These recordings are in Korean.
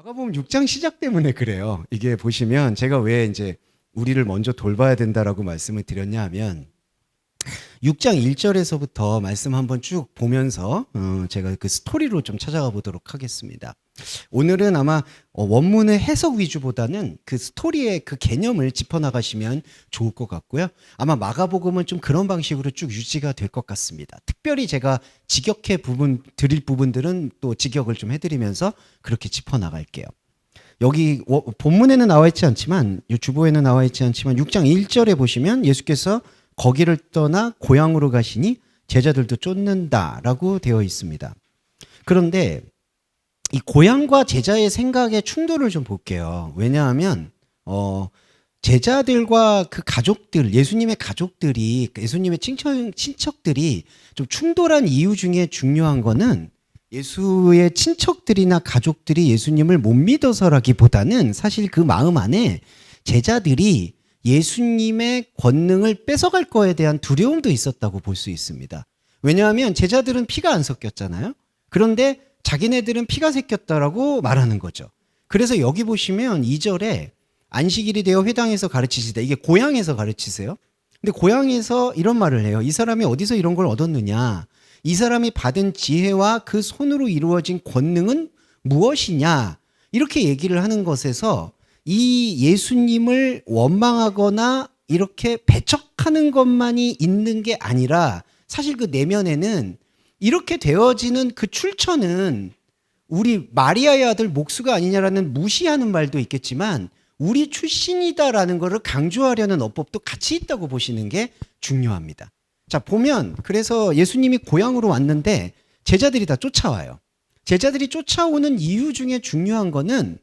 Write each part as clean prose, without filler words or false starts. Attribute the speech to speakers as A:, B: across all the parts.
A: 마가복음 6장 시작 때문에 그래요. 이게 보시면 제가 왜 이제 우리를 먼저 돌봐야 된다라고 말씀을 드렸냐 하면 6장 1절에서부터 말씀 한번 쭉 보면서 제가 그 스토리로 좀 찾아가 보도록 하겠습니다. 오늘은 아마 원문의 해석 위주보다는 그 스토리의 그 개념을 짚어나가시면 좋을 것 같고요. 아마 마가복음은 좀 그런 방식으로 쭉 유지가 될 것 같습니다. 특별히 제가 드릴 부분들은 또 직역을 좀 해드리면서 그렇게 짚어나갈게요. 여기 본문에는 나와 있지 않지만 주보에는 나와 있지 않지만 6장 1절에 보시면 예수께서 거기를 떠나 고향으로 가시니 제자들도 쫓는다라고 되어 있습니다. 그런데 이 고향과 제자의 생각의 충돌을 좀 볼게요. 왜냐하면 제자들과 그 가족들, 예수님의 가족들이, 예수님의 친척들이 좀 충돌한 이유 중에 중요한 거는 예수의 친척들이나 가족들이 예수님을 못 믿어서라기보다는 사실 그 마음 안에 제자들이 예수님의 권능을 뺏어갈 거에 대한 두려움도 있었다고 볼 수 있습니다. 왜냐하면 제자들은 피가 안 섞였잖아요. 그런데 자기네들은 피가 섞였다라고 말하는 거죠. 그래서 여기 보시면 2절에 안식일이 되어 회당에서 가르치시다. 이게 고향에서 가르치세요. 근데 고향에서 이런 말을 해요. 이 사람이 어디서 이런 걸 얻었느냐? 이 사람이 받은 지혜와 그 손으로 이루어진 권능은 무엇이냐? 이렇게 얘기를 하는 것에서 이 예수님을 원망하거나 이렇게 배척하는 것만이 있는 게 아니라 사실 그 내면에는 이렇게 되어지는 그 출처는 우리 마리아의 아들 목수가 아니냐라는 무시하는 말도 있겠지만 우리 출신이다라는 것을 강조하려는 어법도 같이 있다고 보시는 게 중요합니다. 자, 보면 그래서 예수님이 고향으로 왔는데 제자들이 다 쫓아와요. 제자들이 쫓아오는 이유 중에 중요한 거는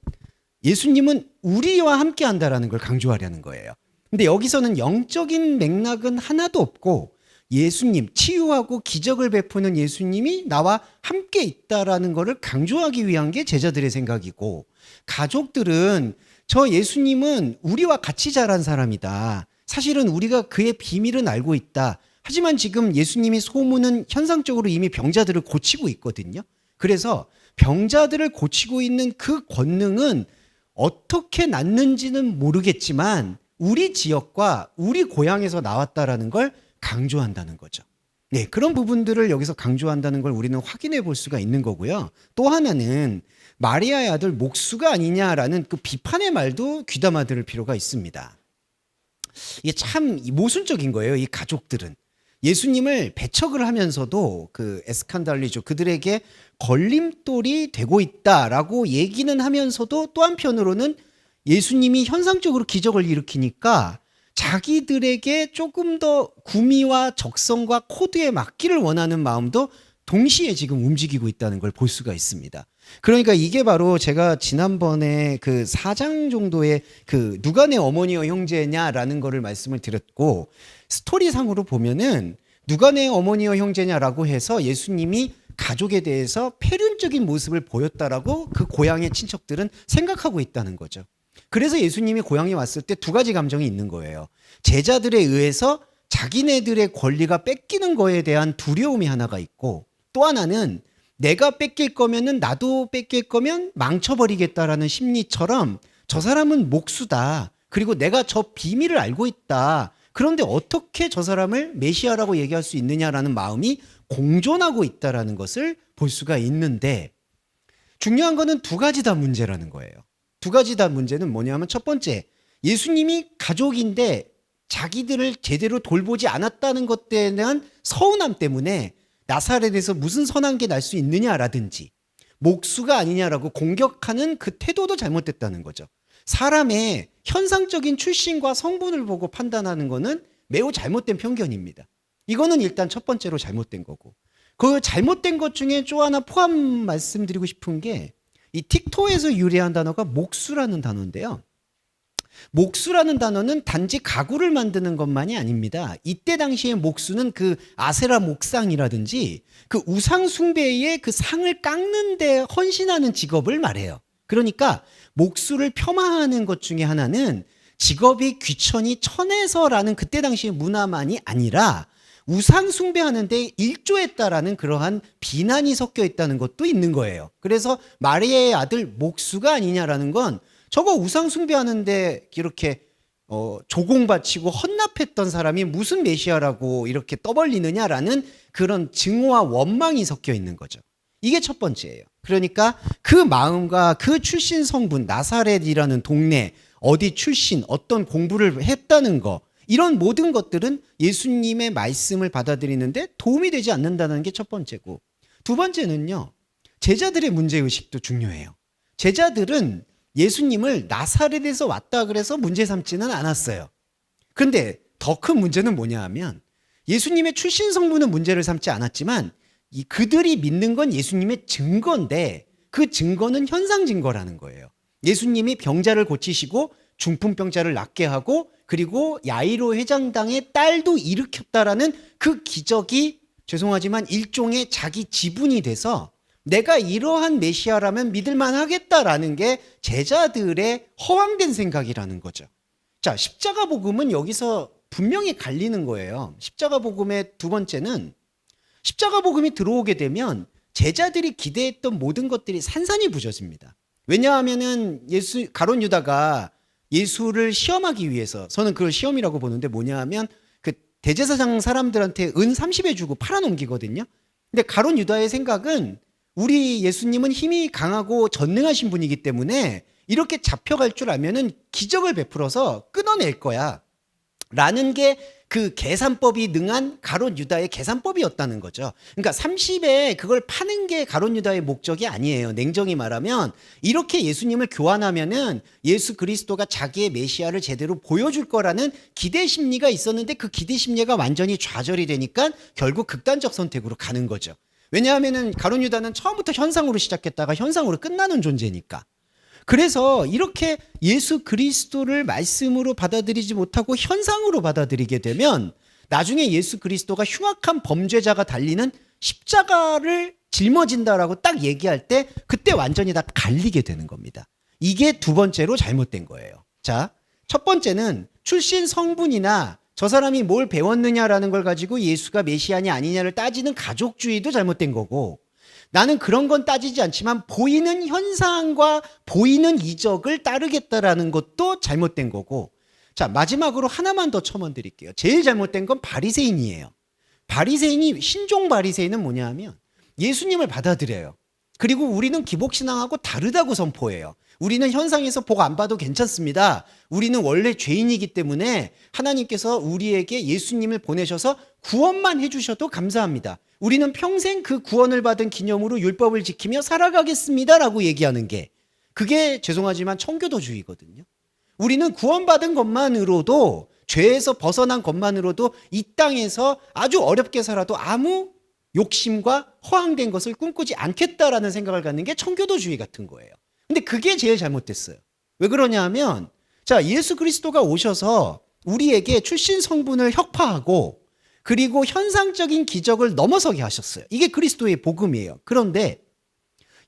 A: 예수님은 우리와 함께 한다라는 걸 강조하려는 거예요. 근데 여기서는 영적인 맥락은 하나도 없고 예수님, 치유하고 기적을 베푸는 예수님이 나와 함께 있다라는 것을 강조하기 위한 게 제자들의 생각이고, 가족들은 저 예수님은 우리와 같이 자란 사람이다. 사실은 우리가 그의 비밀은 알고 있다. 하지만 지금 예수님이 소문은 현상적으로 이미 병자들을 고치고 있거든요. 그래서 병자들을 고치고 있는 그 권능은 어떻게 났는지는 모르겠지만 우리 지역과 우리 고향에서 나왔다라는 걸 강조한다는 거죠. 네, 그런 부분들을 여기서 강조한다는 걸 우리는 확인해 볼 수가 있는 거고요. 또 하나는 마리아의 아들 목수가 아니냐라는 그 비판의 말도 귀담아 들을 필요가 있습니다. 이게 참 모순적인 거예요. 이 가족들은 예수님을 배척을 하면서도 그 에스칸달리죠, 그들에게 걸림돌이 되고 있다라고 얘기는 하면서도 또 한편으로는 예수님이 현상적으로 기적을 일으키니까 자기들에게 조금 더 구미와 적성과 코드에 맞기를 원하는 마음도 동시에 지금 움직이고 있다는 걸 볼 수가 있습니다. 그러니까 이게 바로 제가 지난번에 그 4장 정도의 그 누가 내 어머니와 형제냐라는 거를 말씀을 드렸고, 스토리상으로 보면은 누가 내 어머니와 형제냐라고 해서 예수님이 가족에 대해서 폐륜적인 모습을 보였다라고 그 고향의 친척들은 생각하고 있다는 거죠. 그래서 예수님이 고향에 왔을 때 두 가지 감정이 있는 거예요. 제자들에 의해서 자기네들의 권리가 뺏기는 거에 대한 두려움이 하나가 있고, 또 하나는 내가 뺏길 거면은 나도 뺏길 거면 망쳐버리겠다라는 심리처럼 저 사람은 목수다. 그리고 내가 저 비밀을 알고 있다. 그런데 어떻게 저 사람을 메시아라고 얘기할 수 있느냐라는 마음이 공존하고 있다라는 것을 볼 수가 있는데, 중요한 거는 두 가지 다 문제라는 거예요. 두 가지 다 문제는 뭐냐면, 첫 번째, 예수님이 가족인데 자기들을 제대로 돌보지 않았다는 것에 대한 서운함 때문에 나사렛에서 무슨 선한 게 날 수 있느냐라든지 목수가 아니냐라고 공격하는 그 태도도 잘못됐다는 거죠. 사람의 현상적인 출신과 성분을 보고 판단하는 거는 매우 잘못된 편견입니다. 이거는 일단 첫 번째로 잘못된 거고, 그 잘못된 것 중에 또 하나 포함 말씀드리고 싶은 게 이 틱토에서 유래한 단어가 목수라는 단어인데요. 목수라는 단어는 단지 가구를 만드는 것만이 아닙니다. 이때 당시에 목수는 그 아세라 목상이라든지 그 우상 숭배의 그 상을 깎는 데 헌신하는 직업을 말해요. 그러니까 목수를 폄하하는 것 중에 하나는 직업이 귀천이 천해서라는 그때 당시의 문화만이 아니라 우상 숭배하는데 일조했다라는 그러한 비난이 섞여 있다는 것도 있는 거예요. 그래서 마리아의 아들 목수가 아니냐라는 건 저거 우상 숭배하는데 이렇게 조공 바치고 헌납했던 사람이 무슨 메시아라고 이렇게 떠벌리느냐라는 그런 증오와 원망이 섞여 있는 거죠. 이게 첫 번째예요. 그러니까 그 마음과 그 출신 성분, 나사렛이라는 동네, 어디 출신, 어떤 공부를 했다는 거, 이런 모든 것들은 예수님의 말씀을 받아들이는데 도움이 되지 않는다는 게 첫 번째고, 두 번째는요, 제자들의 문제의식도 중요해요. 제자들은 예수님을 나사렛에서 왔다 그래서 문제 삼지는 않았어요. 그런데 더 큰 문제는 뭐냐 하면 예수님의 출신 성분은 문제를 삼지 않았지만 그들이 믿는 건 예수님의 증거인데 그 증거는 현상 증거라는 거예요. 예수님이 병자를 고치시고 중풍병자를 낫게 하고 그리고 야이로 회장당의 딸도 일으켰다라는 그 기적이 죄송하지만 일종의 자기 지분이 돼서 내가 이러한 메시아라면 믿을만 하겠다라는 게 제자들의 허황된 생각이라는 거죠. 자, 십자가 복음은 여기서 분명히 갈리는 거예요. 십자가 복음의 두 번째는 십자가 복음이 들어오게 되면 제자들이 기대했던 모든 것들이 산산이 부서집니다. 왜냐하면은 가룟 유다가 예수를 시험하기 위해서, 저는 그걸 시험이라고 보는데 뭐냐 하면 그 대제사장 사람들한테 은 30에 주고 팔아넘기거든요. 근데 가룟 유다의 생각은 우리 예수님은 힘이 강하고 전능하신 분이기 때문에 이렇게 잡혀갈 줄 알면은 기적을 베풀어서 끊어낼 거야 라는 게 그 계산법이 능한 가룟 유다의 계산법이었다는 거죠. 그러니까 30에 그걸 파는 게 가룟 유다의 목적이 아니에요. 냉정히 말하면 이렇게 예수님을 교환하면은 예수 그리스도가 자기의 메시아를 제대로 보여줄 거라는 기대 심리가 있었는데 그 기대 심리가 완전히 좌절이 되니까 결국 극단적 선택으로 가는 거죠. 왜냐하면은 가룟 유다는 처음부터 현상으로 시작했다가 현상으로 끝나는 존재니까. 그래서 이렇게 예수 그리스도를 말씀으로 받아들이지 못하고 현상으로 받아들이게 되면 나중에 예수 그리스도가 흉악한 범죄자가 달리는 십자가를 짊어진다라고 딱 얘기할 때 그때 완전히 다 갈리게 되는 겁니다. 이게 두 번째로 잘못된 거예요. 자, 첫 번째는 출신 성분이나 저 사람이 뭘 배웠느냐라는 걸 가지고 예수가 메시아냐 아니냐를 따지는 가족주의도 잘못된 거고, 나는 그런 건 따지지 않지만 보이는 현상과 보이는 이적을 따르겠다라는 것도 잘못된 거고, 자, 마지막으로 하나만 더 첨언드릴게요. 제일 잘못된 건 바리새인이에요. 바리새인이, 신종 바리새인은 뭐냐 하면 예수님을 받아들여요. 그리고 우리는 기복신앙하고 다르다고 선포해요. 우리는 현상에서 복 안 봐도 괜찮습니다. 우리는 원래 죄인이기 때문에 하나님께서 우리에게 예수님을 보내셔서 구원만 해주셔도 감사합니다. 우리는 평생 그 구원을 받은 기념으로 율법을 지키며 살아가겠습니다 라고 얘기하는 게, 그게 죄송하지만 청교도주의거든요. 우리는 구원받은 것만으로도, 죄에서 벗어난 것만으로도 이 땅에서 아주 어렵게 살아도 아무 욕심과 허황된 것을 꿈꾸지 않겠다라는 생각을 갖는 게 청교도주의 같은 거예요. 근데 그게 제일 잘못됐어요. 왜 그러냐 하면, 자, 예수 그리스도가 오셔서 우리에게 출신 성분을 혁파하고 그리고 현상적인 기적을 넘어서게 하셨어요. 이게 그리스도의 복음이에요. 그런데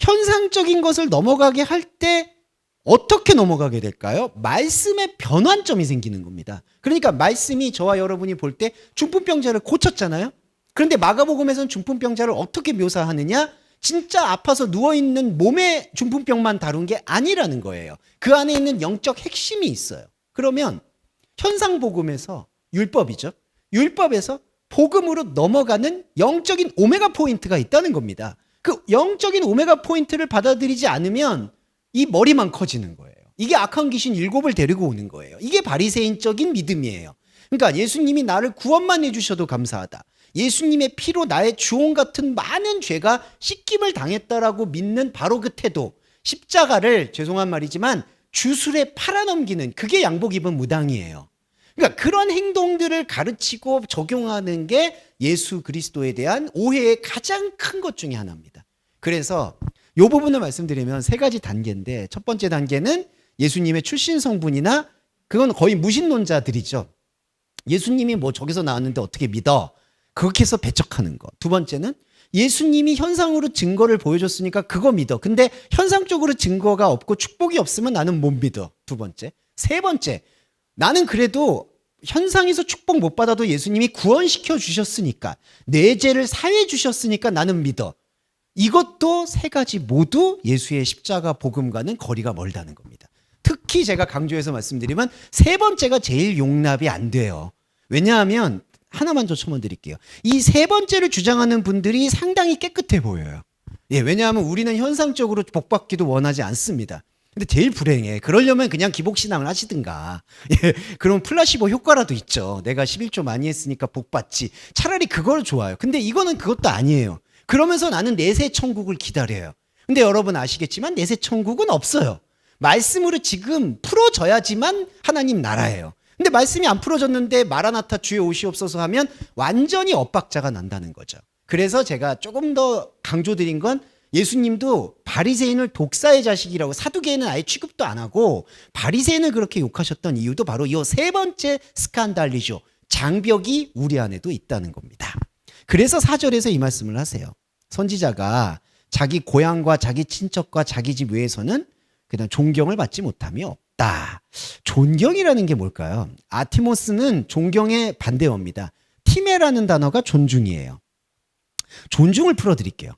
A: 현상적인 것을 넘어가게 할 때 어떻게 넘어가게 될까요? 말씀의 변환점이 생기는 겁니다. 그러니까 말씀이 저와 여러분이 볼 때 중풍병자를 고쳤잖아요. 그런데 마가복음에서는 중풍병자를 어떻게 묘사하느냐? 진짜 아파서 누워있는 몸의 중풍병만 다룬 게 아니라는 거예요. 그 안에 있는 영적 핵심이 있어요. 그러면 현상복음에서 율법이죠. 율법에서 복음으로 넘어가는 영적인 오메가 포인트가 있다는 겁니다. 그 영적인 오메가 포인트를 받아들이지 않으면 이 머리만 커지는 거예요. 이게 악한 귀신 7을 데리고 오는 거예요. 이게 바리새인적인 믿음이에요. 그러니까 예수님이 나를 구원만 해주셔도 감사하다. 예수님의 피로 나의 주홍 같은 많은 죄가 씻김을 당했다라고 믿는 바로 그 태도, 십자가를, 죄송한 말이지만 주술에 팔아넘기는, 그게 양복 입은 무당이에요. 그러니까 그런 행동들을 가르치고 적용하는 게 예수 그리스도에 대한 오해의 가장 큰 것 중에 하나입니다. 그래서 이 부분을 말씀드리면 세 가지 단계인데, 첫 번째 단계는 예수님의 출신 성분이나, 그건 거의 무신론자들이죠. 예수님이 뭐 저기서 나왔는데 어떻게 믿어? 그렇게 해서 배척하는 거. 두 번째는 예수님이 현상으로 증거를 보여줬으니까 그거 믿어. 근데 현상적으로 증거가 없고 축복이 없으면 나는 못 믿어. 두 번째. 세 번째, 나는 그래도 현상에서 축복 못 받아도 예수님이 구원시켜 주셨으니까, 내 죄를 사해 주셨으니까 나는 믿어. 이것도 세 가지 모두 예수의 십자가 복음과는 거리가 멀다는 겁니다. 특히 제가 강조해서 말씀드리면 세 번째가 제일 용납이 안 돼요. 왜냐하면 하나만 더 첨언드릴게요. 이 세 번째를 주장하는 분들이 상당히 깨끗해 보여요. 예, 왜냐하면 우리는 현상적으로 복받기도 원하지 않습니다. 근데 제일 불행해. 그러려면 그냥 기복신앙을 하시든가. 예, 그럼 플라시보 효과라도 있죠. 내가 11조 많이 했으니까 복받지. 차라리 그걸 좋아요. 근데 이거는 그것도 아니에요. 그러면서 나는 내세 천국을 기다려요. 근데 여러분 아시겠지만 내세 천국은 없어요. 말씀으로 지금 풀어져야지만 하나님 나라예요. 근데 말씀이 안 풀어졌는데 마라나타 주의 오시옵소서 하면 완전히 엇박자가 난다는 거죠. 그래서 제가 조금 더 강조드린 건 예수님도 바리새인을 독사의 자식이라고, 사두개인은 아예 취급도 안 하고 바리새인을 그렇게 욕하셨던 이유도 바로 이 세 번째 스칸달리죠. 장벽이 우리 안에도 있다는 겁니다. 그래서 4절에서 이 말씀을 하세요. 선지자가 자기 고향과 자기 친척과 자기 집 외에서는 그냥 존경을 받지 못함이 없다. 존경이라는 게 뭘까요? 아티모스는 존경의 반대어입니다. 티메라는 단어가 존중이에요. 존중을 풀어드릴게요.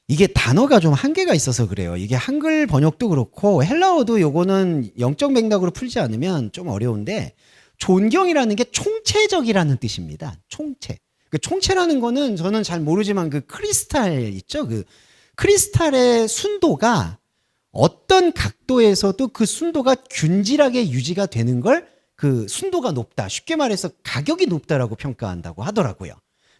A: 이게 단어가 좀 한계가 있어서 그래요. 이게 한글 번역도 그렇고 헬라어도 요거는 영적 맥락으로 풀지 않으면 좀 어려운데, 존경이라는 게 총체적이라는 뜻입니다. 총체. 그 총체라는 거는 저는 잘 모르지만 그 크리스탈 있죠? 그 크리스탈의 순도가 어떤 각도에서도 그 순도가 균질하게 유지가 되는 걸 그 순도가 높다. 쉽게 말해서 가격이 높다라고 평가한다고 하더라고요.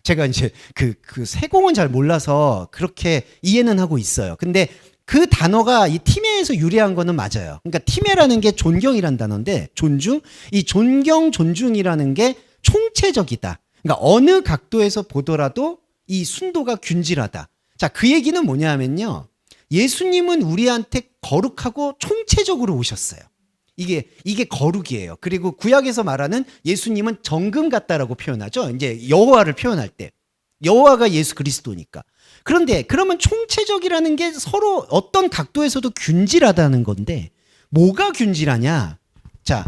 A: 제가 이제 그 세공은 잘 몰라서 그렇게 이해는 하고 있어요. 근데 그 단어가 이 티메에서 유래한 거는 맞아요. 그러니까 티메라는 게 존경이란 단어인데, 존중, 이 존경, 존중이라는 게 총체적이다. 그러니까 어느 각도에서 보더라도 이 순도가 균질하다. 자, 그 얘기는 뭐냐 하면요, 예수님은 우리한테 거룩하고 총체적으로 오셨어요. 이게 거룩이에요. 그리고 구약에서 말하는 예수님은 정금 같다라고 표현하죠. 이제 여호와를 표현할 때. 여호와가 예수 그리스도니까. 그런데 그러면 총체적이라는 게 서로 어떤 각도에서도 균질하다는 건데, 뭐가 균질하냐? 자,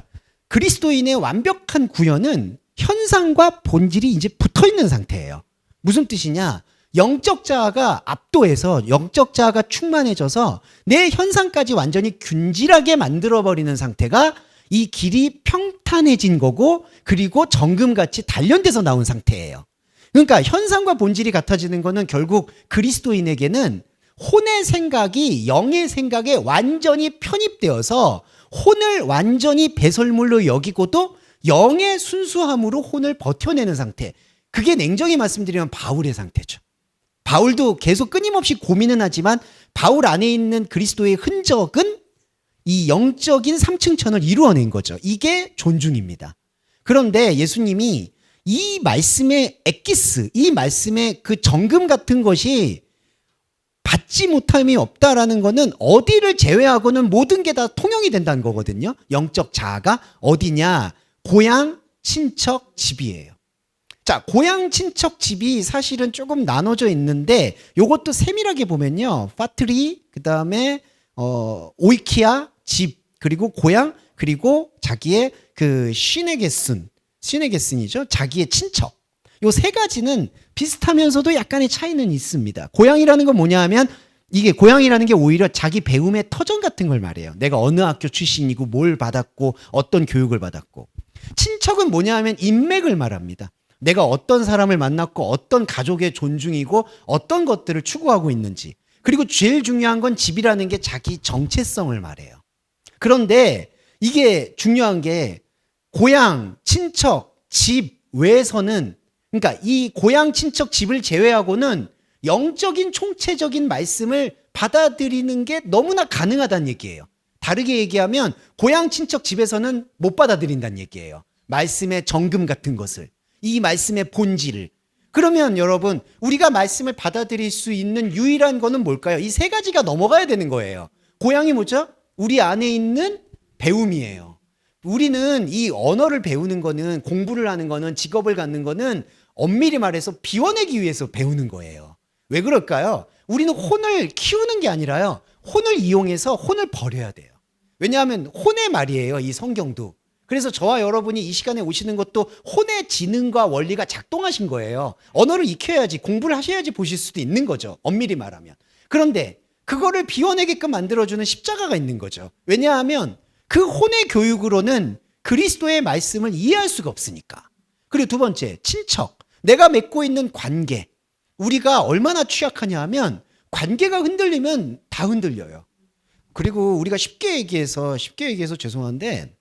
A: 그리스도인의 완벽한 구현은 현상과 본질이 이제 붙어 있는 상태예요. 무슨 뜻이냐? 영적 자아가 압도해서, 영적 자아가 충만해져서 내 현상까지 완전히 균질하게 만들어버리는 상태가 이 길이 평탄해진 거고, 그리고 정금같이 단련돼서 나온 상태예요. 그러니까 현상과 본질이 같아지는 거는 결국 그리스도인에게는 혼의 생각이 영의 생각에 완전히 편입되어서 혼을 완전히 배설물로 여기고도 영의 순수함으로 혼을 버텨내는 상태. 그게 냉정히 말씀드리면 바울의 상태죠. 바울도 계속 끊임없이 고민은 하지만 바울 안에 있는 그리스도의 흔적은 이 영적인 삼층천을 이루어낸 거죠. 이게 존중입니다. 그런데 예수님이 이 말씀의 엑기스, 이 말씀의 그 정금 같은 것이 받지 못함이 없다라는 거는 어디를 제외하고는 모든 게 다 통용이 된다는 거거든요. 영적 자아가 어디냐? 고향, 친척, 집이에요. 자, 고향, 친척, 집이 사실은 조금 나눠져 있는데, 요것도 세밀하게 보면요, 파트리, 그 다음에 오이키아, 집, 그리고 고향, 그리고 자기의 그 시네게슨이죠. 자기의 친척. 요 세 가지는 비슷하면서도 약간의 차이는 있습니다. 고향이라는 건 뭐냐 하면, 이게 고향이라는 게 오히려 자기 배움의 터전 같은 걸 말해요. 내가 어느 학교 출신이고 뭘 받았고 어떤 교육을 받았고. 친척은 뭐냐 하면 인맥을 말합니다. 내가 어떤 사람을 만났고 어떤 가족의 존중이고 어떤 것들을 추구하고 있는지. 그리고 제일 중요한 건 집이라는 게 자기 정체성을 말해요. 그런데 이게 중요한 게 고향, 친척, 집 외에서는, 그러니까 이 고향, 친척, 집을 제외하고는 영적인 총체적인 말씀을 받아들이는 게 너무나 가능하다는 얘기예요. 다르게 얘기하면 고향, 친척, 집에서는 못 받아들인다는 얘기예요. 말씀의 정금 같은 것을. 이 말씀의 본질을. 그러면 여러분, 우리가 말씀을 받아들일 수 있는 유일한 거는 뭘까요? 이 세 가지가 넘어가야 되는 거예요. 고향이 뭐죠? 우리 안에 있는 배움이에요. 우리는 이 언어를 배우는 거는, 공부를 하는 거는, 직업을 갖는 거는 엄밀히 말해서 비워내기 위해서 배우는 거예요. 왜 그럴까요? 우리는 혼을 키우는 게 아니라요, 혼을 이용해서 혼을 버려야 돼요. 왜냐하면 혼의 말이에요, 이 성경도. 그래서 저와 여러분이 이 시간에 오시는 것도 혼의 지능과 원리가 작동하신 거예요. 언어를 익혀야지, 공부를 하셔야지 보실 수도 있는 거죠. 엄밀히 말하면. 그런데 그거를 비워내게끔 만들어주는 십자가가 있는 거죠. 왜냐하면 그 혼의 교육으로는 그리스도의 말씀을 이해할 수가 없으니까. 그리고 두 번째, 친척. 내가 맺고 있는 관계. 우리가 얼마나 취약하냐 하면 관계가 흔들리면 다 흔들려요. 그리고 우리가 쉽게 얘기해서 죄송한데,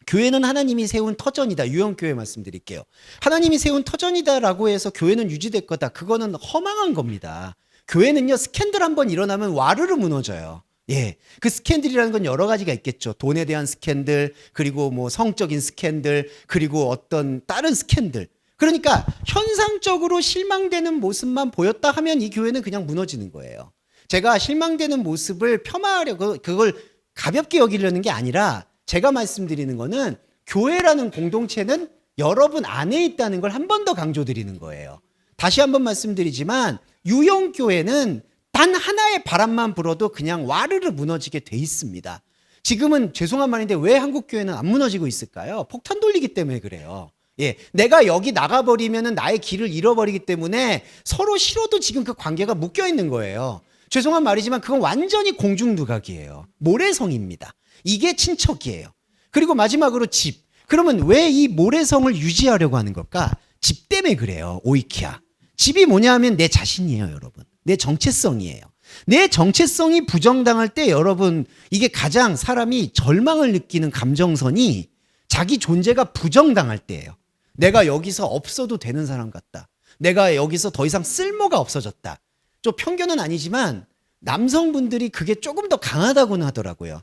A: 교회는 하나님이 세운 터전이다. 유형교회 말씀드릴게요. 하나님이 세운 터전이다라고 해서 교회는 유지될 거다. 그거는 허망한 겁니다. 교회는요, 스캔들 한번 일어나면 와르르 무너져요. 예. 그 스캔들이라는 건 여러 가지가 있겠죠. 돈에 대한 스캔들, 그리고 뭐 성적인 스캔들, 그리고 어떤 다른 스캔들. 그러니까 현상적으로 실망되는 모습만 보였다 하면 이 교회는 그냥 무너지는 거예요. 제가 실망되는 모습을 폄하하려고 그걸 가볍게 여기려는 게 아니라 제가 말씀드리는 거는 교회라는 공동체는 여러분 안에 있다는 걸 한 번 더 강조드리는 거예요. 다시 한번 말씀드리지만 유형교회는 단 하나의 바람만 불어도 그냥 와르르 무너지게 돼 있습니다. 지금은 죄송한 말인데 왜 한국 교회는 안 무너지고 있을까요? 폭탄 돌리기 때문에 그래요. 예, 내가 여기 나가버리면은 나의 길을 잃어버리기 때문에 서로 싫어도 지금 그 관계가 묶여 있는 거예요. 죄송한 말이지만 그건 완전히 공중두각이에요. 모래성입니다. 이게 친척이에요. 그리고 마지막으로 집. 그러면 왜 이 모래성을 유지하려고 하는 걸까? 집 때문에 그래요. 오이키아. 집이 뭐냐 하면 내 자신이에요, 여러분. 내 정체성이에요. 내 정체성이 부정당할 때 여러분, 이게 가장 사람이 절망을 느끼는 감정선이 자기 존재가 부정당할 때예요. 내가 여기서 없어도 되는 사람 같다. 내가 여기서 더 이상 쓸모가 없어졌다. 좀 편견은 아니지만 남성분들이 그게 조금 더 강하다고는 하더라고요.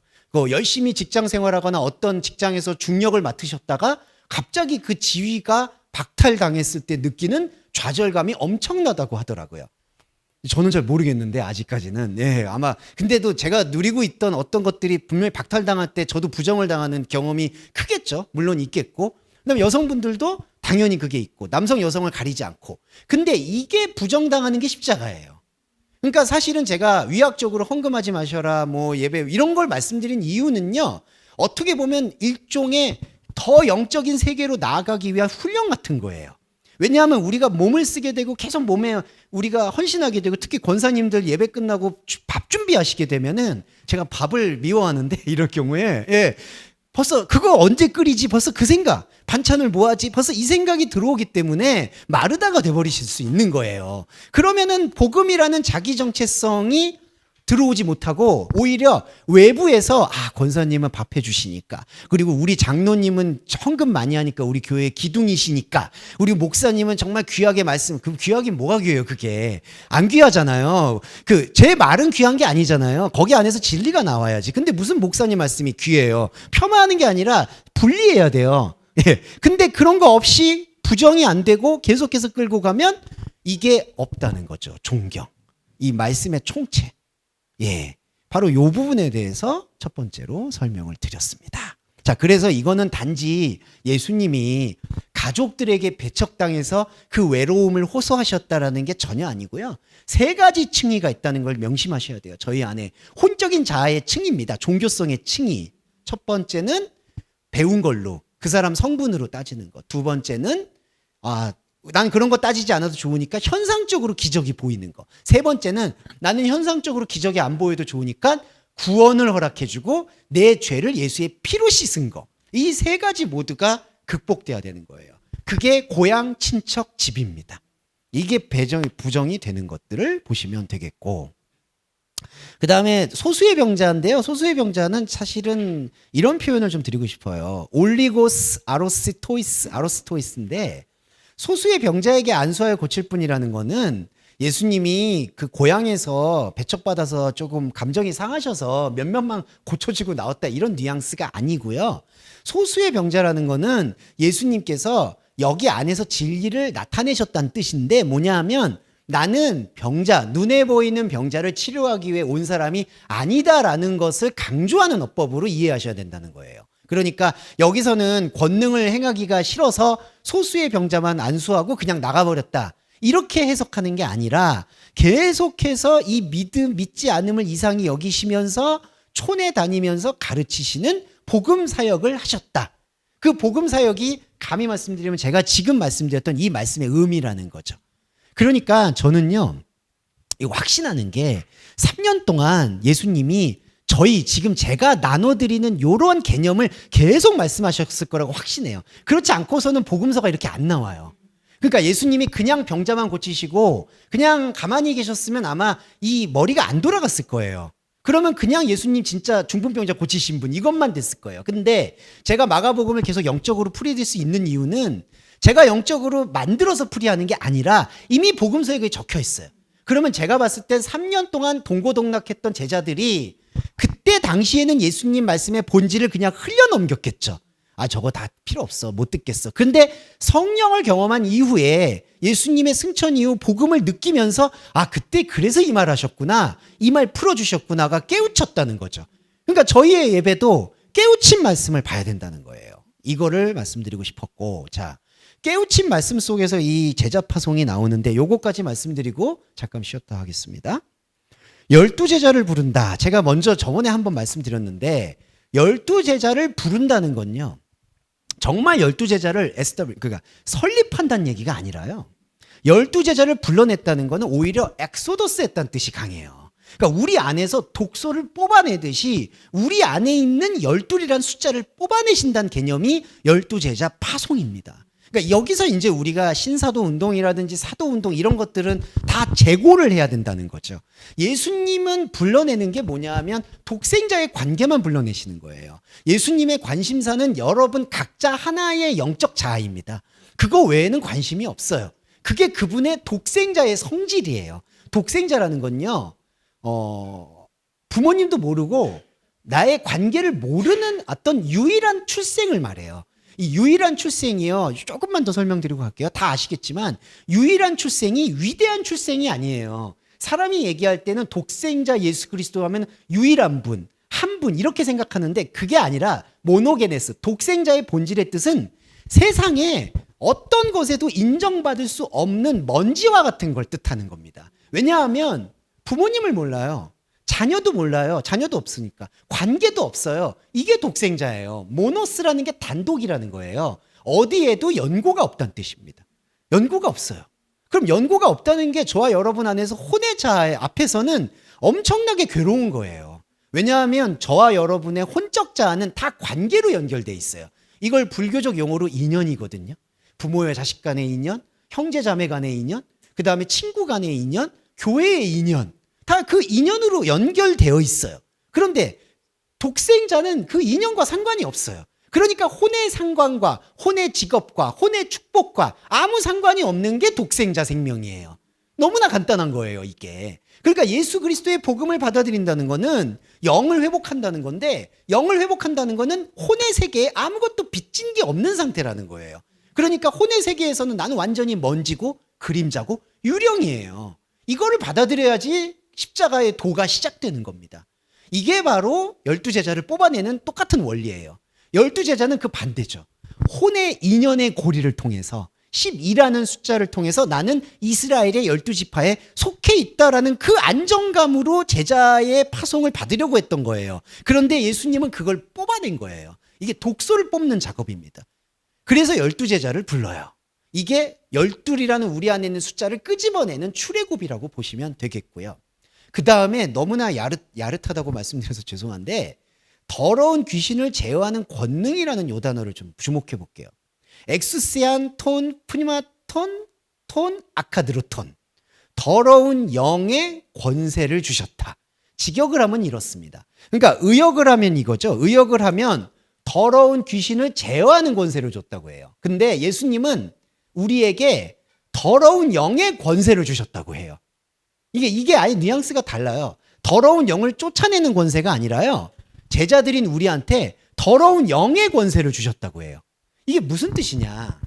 A: 열심히 직장 생활하거나 어떤 직장에서 중역을 맡으셨다가 갑자기 그 지위가 박탈당했을 때 느끼는 좌절감이 엄청나다고 하더라고요. 저는 잘 모르겠는데 아직까지는. 예, 아마 근데도 제가 누리고 있던 어떤 것들이 분명히 박탈당할 때 저도 부정을 당하는 경험이 크겠죠. 물론 있겠고. 그다음에 여성분들도 당연히 그게 있고 남성 여성을 가리지 않고. 근데 이게 부정당하는 게 십자가예요. 그러니까 사실은 제가 위학적으로 헌금하지 마셔라, 뭐 예배 이런 걸 말씀드린 이유는요. 어떻게 보면 일종의 더 영적인 세계로 나아가기 위한 훈련 같은 거예요. 왜냐하면 우리가 몸을 쓰게 되고 계속 몸에 우리가 헌신하게 되고 특히 권사님들 예배 끝나고 밥 준비하시게 되면은 제가 밥을 미워하는데 이럴 경우에 예. 벌써 그거 언제 끓이지? 벌써 그 생각. 반찬을 뭐 하지? 벌써 이 생각이 들어오기 때문에 마르다가 돼버리실 수 있는 거예요. 그러면은 복음이라는 자기 정체성이 들어오지 못하고 오히려 외부에서 권사님은 밥 해주시니까 그리고 우리 장로님은 헌금 많이 하니까 우리 교회 기둥이시니까 우리 목사님은 정말 귀하게 말씀 그 귀하긴 뭐가 귀해요 그게 안 귀하잖아요. 제 말은 귀한 게 아니잖아요. 거기 안에서 진리가 나와야지. 근데 무슨 목사님 말씀이 귀해요. 폄하하는 게 아니라 분리해야 돼요. 예. 근데 그런 거 없이 부정이 안 되고 계속해서 끌고 가면 이게 없다는 거죠. 존경. 이 말씀의 총체. 예, 바로 이 부분에 대해서 첫 번째로 설명을 드렸습니다. 자, 그래서 이거는 단지 예수님이 가족들에게 배척당해서 그 외로움을 호소하셨다라는 게 전혀 아니고요. 세 가지 층위가 있다는 걸 명심하셔야 돼요. 저희 안에 혼적인 자아의 층입니다. 종교성의 층위. 첫 번째는 배운 걸로 그 사람 성분으로 따지는 것. 두 번째는 난 그런 거 따지지 않아도 좋으니까 현상적으로 기적이 보이는 거. 세 번째는 나는 현상적으로 기적이 안 보여도 좋으니까 구원을 허락해주고 내 죄를 예수의 피로 씻은 거. 이 세 가지 모두가 극복돼야 되는 거예요. 그게 고향, 친척, 집입니다. 이게 부정이 되는 것들을 보시면 되겠고. 그 다음에 소수의 병자인데요. 소수의 병자는 사실은 이런 표현을 좀 드리고 싶어요. 올리고스 아로스토이스인데 소수의 병자에게 안수하여 고칠 뿐이라는 거는 예수님이 그 고향에서 배척받아서 조금 감정이 상하셔서 몇몇만 고쳐지고 나왔다 이런 뉘앙스가 아니고요. 소수의 병자라는 거는 예수님께서 여기 안에서 진리를 나타내셨다는 뜻인데 뭐냐 하면 나는 병자, 눈에 보이는 병자를 치료하기 위해 온 사람이 아니다라는 것을 강조하는 어법으로 이해하셔야 된다는 거예요. 그러니까 여기서는 권능을 행하기가 싫어서 소수의 병자만 안수하고 그냥 나가버렸다. 이렇게 해석하는 게 아니라 계속해서 이 믿지 않음을 이상히 여기시면서 촌에 다니면서 가르치시는 복음 사역을 하셨다. 그 복음 사역이 감히 말씀드리면 제가 지금 말씀드렸던 이 말씀의 의미라는 거죠. 그러니까 저는요, 확신하는 게 3년 동안 예수님이 저희 지금 제가 나눠드리는 이런 개념을 계속 말씀하셨을 거라고 확신해요. 그렇지 않고서는 복음서가 이렇게 안 나와요. 그러니까 예수님이 그냥 병자만 고치시고 그냥 가만히 계셨으면 아마 이 머리가 안 돌아갔을 거예요. 그러면 그냥 예수님 진짜 중풍병자 고치신 분 이것만 됐을 거예요. 근데 제가 마가복음을 계속 영적으로 풀이될 수 있는 이유는 제가 영적으로 만들어서 풀이하는 게 아니라 이미 복음서에 그게 적혀 있어요. 그러면 제가 봤을 땐 3년 동안 동고동락했던 제자들이 그때 당시에는 예수님 말씀의 본질을 그냥 흘려넘겼겠죠. 아, 저거 다 필요 없어. 못 듣겠어. 근데 성령을 경험한 이후에 예수님의 승천 이후 복음을 느끼면서 아, 그때 그래서 이 말 하셨구나. 이 말 풀어주셨구나가 깨우쳤다는 거죠. 그러니까 저희의 예배도 깨우친 말씀을 봐야 된다는 거예요. 이거를 말씀드리고 싶었고, 자, 깨우친 말씀 속에서 이 제자 파송이 나오는데 요거까지 말씀드리고 잠깐 쉬었다 하겠습니다. 12제자를 부른다. 제가 먼저 저번에 한번 말씀드렸는데 12제자를 부른다는 건요. 정말 12제자를 그러니까 설립한다는 얘기가 아니라요. 12제자를 불러냈다는 거는 오히려 엑소더스 했다는 뜻이 강해요. 그러니까 우리 안에서 독소를 뽑아내듯이 우리 안에 있는 12이라는 숫자를 뽑아내신다는 개념이 12제자 파송입니다. 그러니까 여기서 이제 우리가 신사도 운동이라든지 사도 운동 이런 것들은 다 재고를 해야 된다는 거죠. 예수님은 불러내는 게 뭐냐 하면 독생자의 관계만 불러내시는 거예요. 예수님의 관심사는 여러분 각자 하나의 영적 자아입니다. 그거 외에는 관심이 없어요. 그게 그분의 독생자의 성질이에요. 독생자라는 건요, 부모님도 모르고 나의 관계를 모르는 어떤 유일한 출생을 말해요. 이 유일한 출생이요. 조금만 더 설명드리고 갈게요. 다 아시겠지만 유일한 출생이 위대한 출생이 아니에요. 사람이 얘기할 때는 독생자 예수 그리스도 하면 유일한 분, 한 분 이렇게 생각하는데 그게 아니라 모노게네스, 독생자의 본질의 뜻은 세상에 어떤 것에도 인정받을 수 없는 먼지와 같은 걸 뜻하는 겁니다. 왜냐하면 부모님을 몰라요. 자녀도 몰라요. 자녀도 없으니까. 관계도 없어요. 이게 독생자예요. 모노스라는 게 단독이라는 거예요. 어디에도 연고가 없다는 뜻입니다. 연고가 없어요. 그럼 연고가 없다는 게 저와 여러분 안에서 혼의 자아 앞에서는 엄청나게 괴로운 거예요. 왜냐하면 저와 여러분의 혼적 자아는 다 관계로 연결돼 있어요. 이걸 불교적 용어로 인연이거든요. 부모와 자식 간의 인연, 형제 자매 간의 인연, 그 다음에 친구 간의 인연, 교회의 인연. 다 그 인연으로 연결되어 있어요. 그런데 독생자는 그 인연과 상관이 없어요. 그러니까 혼의 상관과 혼의 직업과 혼의 축복과 아무 상관이 없는 게 독생자 생명이에요. 너무나 간단한 거예요, 이게. 그러니까 예수 그리스도의 복음을 받아들인다는 거는 영을 회복한다는 건데 영을 회복한다는 거는 혼의 세계에 아무것도 빚진 게 없는 상태라는 거예요. 그러니까 혼의 세계에서는 나는 완전히 먼지고 그림자고 유령이에요. 이거를 받아들여야지 십자가의 도가 시작되는 겁니다. 이게 바로 12제자를 뽑아내는 똑같은 원리예요. 12제자는 그 반대죠. 혼의 인연의 고리를 통해서 12라는 숫자를 통해서 나는 이스라엘의 12지파에 속해 있다라는 그 안정감으로 제자의 파송을 받으려고 했던 거예요. 그런데 예수님은 그걸 뽑아낸 거예요. 이게 독소를 뽑는 작업입니다. 그래서 12제자를 불러요. 이게 12이라는 우리 안에 있는 숫자를 끄집어내는 출애굽이라고 보시면 되겠고요. 그 다음에 너무나 야릇하다고 말씀드려서 죄송한데 더러운 귀신을 제어하는 권능이라는 요 단어를 좀 주목해 볼게요. 엑수세안 톤 프니마톤 톤 아카드로톤, 더러운 영의 권세를 주셨다. 직역을 하면 이렇습니다. 그러니까 의역을 하면 이거죠. 의역을 하면 더러운 귀신을 제어하는 권세를 줬다고 해요. 근데 예수님은 우리에게 더러운 영의 권세를 주셨다고 해요. 이게 아예 뉘앙스가 달라요. 더러운 영을 쫓아내는 권세가 아니라요. 제자들인 우리한테 더러운 영의 권세를 주셨다고 해요. 이게 무슨 뜻이냐?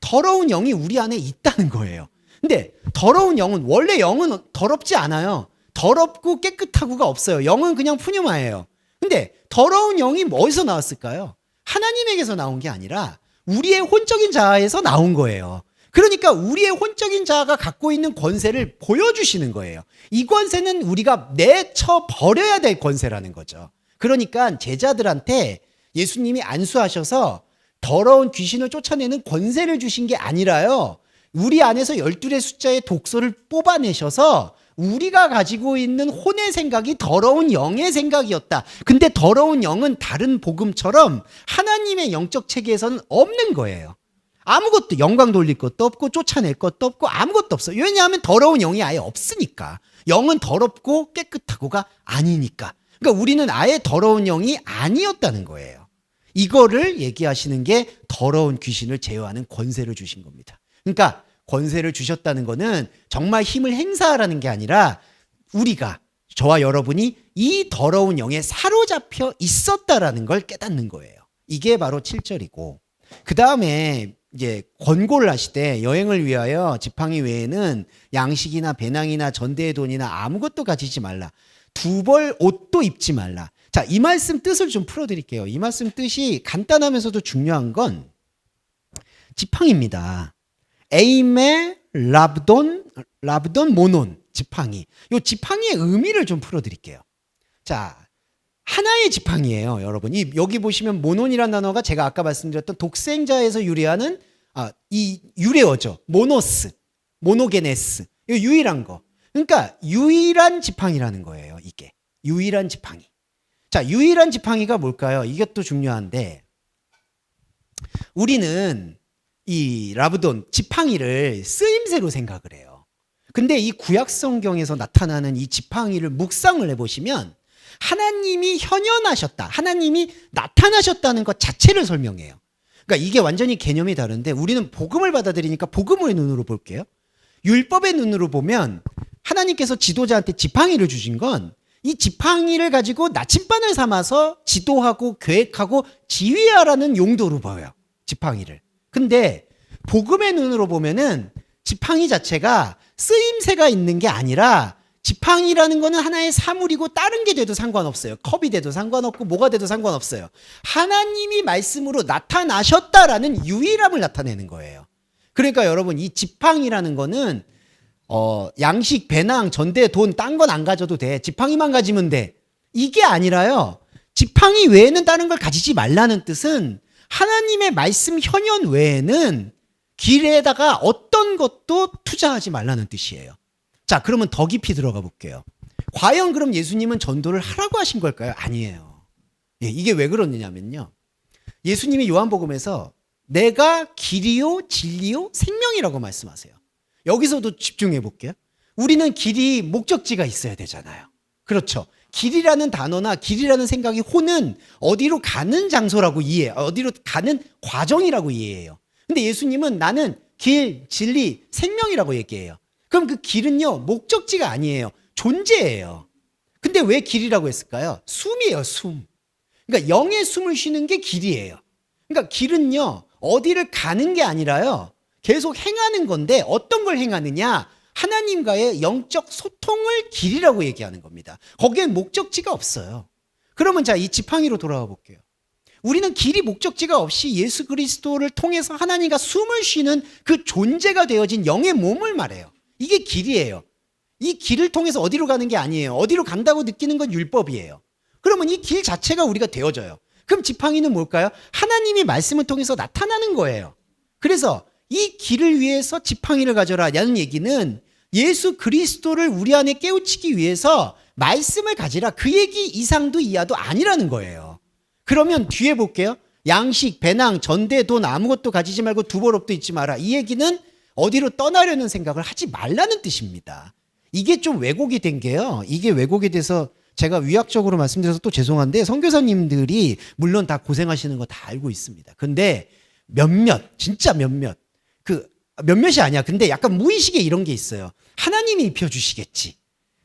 A: 더러운 영이 우리 안에 있다는 거예요. 근데 더러운 영은 원래 영은 더럽지 않아요. 더럽고 깨끗하고가 없어요. 영은 그냥 푸뉴마예요. 근데 더러운 영이 어디서 나왔을까요? 하나님에게서 나온 게 아니라 우리의 혼적인 자아에서 나온 거예요. 그러니까 우리의 혼적인 자아가 갖고 있는 권세를 보여주시는 거예요. 이 권세는 우리가 내쳐 버려야 될 권세라는 거죠. 그러니까 제자들한테 예수님이 안수하셔서 더러운 귀신을 쫓아내는 권세를 주신 게 아니라요. 우리 안에서 12의 숫자의 독소를 뽑아내셔서 우리가 가지고 있는 혼의 생각이 더러운 영의 생각이었다. 근데 더러운 영은 다른 복음처럼 하나님의 영적 체계에서는 없는 거예요. 아무것도 영광 돌릴 것도 없고 쫓아낼 것도 없고 아무것도 없어요. 왜냐하면 더러운 영이 아예 없으니까. 영은 더럽고 깨끗하고가 아니니까. 그러니까 우리는 아예 더러운 영이 아니었다는 거예요. 이거를 얘기하시는 게 더러운 귀신을 제어하는 권세를 주신 겁니다. 그러니까 권세를 주셨다는 거는 정말 힘을 행사하라는 게 아니라 우리가, 저와 여러분이 이 더러운 영에 사로잡혀 있었다라는 걸 깨닫는 거예요. 이게 바로 7절이고, 그 다음에 이제 권고를 하시되 여행을 위하여 지팡이 외에는 양식이나 배낭이나 전대의 돈이나 아무것도 가지지 말라. 두 벌 옷도 입지 말라. 자, 이 말씀 뜻을 좀 풀어드릴게요. 이 말씀 뜻이 간단하면서도 중요한 건 지팡이입니다. 에이메 랍돈 모논, 지팡이. 이 지팡이의 의미를 좀 풀어드릴게요. 자, 하나의 지팡이예요, 여러분. 여기 보시면 모논이라는 단어가 제가 아까 말씀드렸던 독생자에서 유래하는 이 유래어죠. 모노스, 모노게네스. 이 유일한 거. 그러니까 유일한 지팡이라는 거예요, 이게. 유일한 지팡이. 자, 유일한 지팡이가 뭘까요? 이것도 중요한데, 우리는 이 라브돈, 지팡이를 쓰임새로 생각을 해요. 근데 이 구약 성경에서 나타나는 이 지팡이를 묵상을 해보시면 하나님이 현현하셨다, 하나님이 나타나셨다는 것 자체를 설명해요. 그러니까 이게 완전히 개념이 다른데, 우리는 복음을 받아들이니까 복음의 눈으로 볼게요. 율법의 눈으로 보면 하나님께서 지도자한테 지팡이를 주신 건 이 지팡이를 가지고 나침반을 삼아서 지도하고 계획하고 지휘하라는 용도로 보여요, 지팡이를. 근데 복음의 눈으로 보면은 지팡이 자체가 쓰임새가 있는 게 아니라, 지팡이라는 거는 하나의 사물이고 다른 게 돼도 상관없어요. 컵이 돼도 상관없고 뭐가 돼도 상관없어요. 하나님이 말씀으로 나타나셨다라는 유일함을 나타내는 거예요. 그러니까 여러분, 이 지팡이라는 거는 양식, 배낭, 전대, 돈, 딴 건 안 가져도 돼. 지팡이만 가지면 돼. 이게 아니라요. 지팡이 외에는 다른 걸 가지지 말라는 뜻은 하나님의 말씀 현현 외에는 길에다가 어떤 것도 투자하지 말라는 뜻이에요. 자, 그러면 더 깊이 들어가 볼게요. 과연 그럼 예수님은 전도를 하라고 하신 걸까요? 아니에요. 이게 왜 그러느냐면요. 예수님이 요한복음에서 내가 길이요, 진리요, 생명이라고 말씀하세요. 여기서도 집중해 볼게요. 우리는 길이 목적지가 있어야 되잖아요. 그렇죠. 길이라는 단어나 길이라는 생각이, 호는 어디로 가는 장소라고 이해해요. 어디로 가는 과정이라고 이해해요. 근데 예수님은 나는 길, 진리, 생명이라고 얘기해요. 그럼 그 길은요, 목적지가 아니에요. 존재예요. 근데 왜 길이라고 했을까요? 숨이에요, 숨. 그러니까 영의 숨을 쉬는 게 길이에요. 그러니까 길은요, 어디를 가는 게 아니라요, 계속 행하는 건데, 어떤 걸 행하느냐? 하나님과의 영적 소통을 길이라고 얘기하는 겁니다. 거기엔 목적지가 없어요. 그러면 자, 이 지팡이로 돌아와 볼게요. 우리는 길이 목적지가 없이 예수 그리스도를 통해서 하나님과 숨을 쉬는 그 존재가 되어진 영의 몸을 말해요. 이게 길이에요. 이 길을 통해서 어디로 가는 게 아니에요. 어디로 간다고 느끼는 건 율법이에요. 그러면 이 길 자체가 우리가 되어져요. 그럼 지팡이는 뭘까요? 하나님이 말씀을 통해서 나타나는 거예요. 그래서 이 길을 위해서 지팡이를 가져라라는 얘기는 예수 그리스도를 우리 안에 깨우치기 위해서 말씀을 가지라, 그 얘기 이상도 이하도 아니라는 거예요. 그러면 뒤에 볼게요. 양식, 배낭, 전대, 돈 아무것도 가지지 말고 두 벌 옷도 입지 마라. 이 얘기는 어디로 떠나려는 생각을 하지 말라는 뜻입니다. 이게 좀 왜곡이 된 게요. 이게 왜곡이 돼서 제가 위약적으로 말씀드려서 또 죄송한데, 선교사님들이 물론 다 고생하시는 거 다 알고 있습니다. 근데 진짜 몇몇이 아니야. 근데 약간 무의식에 이런 게 있어요. 하나님이 입혀주시겠지.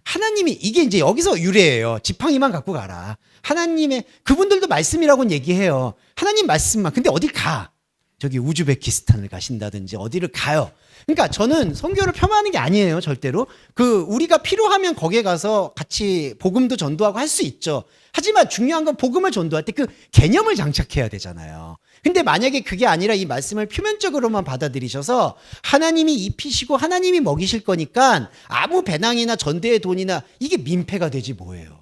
A: 하나님이, 이게 이제 여기서 유래예요. 지팡이만 갖고 가라. 하나님의, 그분들도 말씀이라고는 얘기해요. 하나님 말씀만. 근데 어디 가? 저기 우즈베키스탄을 가신다든지 어디를 가요. 그러니까 저는 선교를 폄하하는 게 아니에요, 절대로. 우리가 필요하면 거기에 가서 같이 복음도 전도하고 할 수 있죠. 하지만 중요한 건 복음을 전도할 때 그 개념을 장착해야 되잖아요. 근데 만약에 그게 아니라 이 말씀을 표면적으로만 받아들이셔서 하나님이 입히시고 하나님이 먹이실 거니까 아무 배낭이나 전대의 돈이나, 이게 민폐가 되지 뭐예요.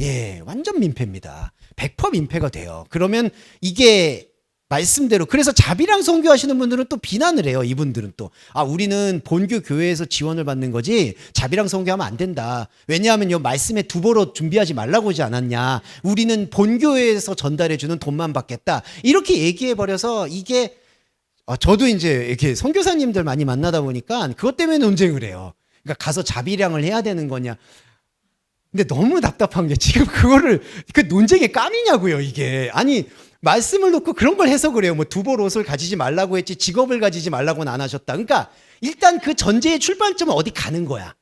A: 예, 완전 민폐입니다. 100% 민폐가 돼요. 그러면 이게 말씀대로. 그래서 자비랑 선교하시는 분들은 또 비난을 해요. 이분들은 또 우리는 본교 교회에서 지원을 받는 거지 자비랑 선교하면 안 된다. 왜냐하면 요 말씀에 두보로 준비하지 말라고 하지 않았냐. 우리는 본교회에서 전달해주는 돈만 받겠다. 이렇게 얘기해 버려서 이게 저도 이제 이렇게 선교사님들 많이 만나다 보니까 그것 때문에 논쟁을 해요. 그러니까 가서 자비량을 해야 되는 거냐. 근데 너무 답답한 게 지금 그거를 그 논쟁의 깜이냐고요, 이게. 아니, 말씀을 놓고 그런 걸 해석을 해요. 뭐 두벌 옷을 가지지 말라고 했지 직업을 가지지 말라고는 안 하셨다. 그러니까 일단 그 전제의 출발점은 어디 가는 거야.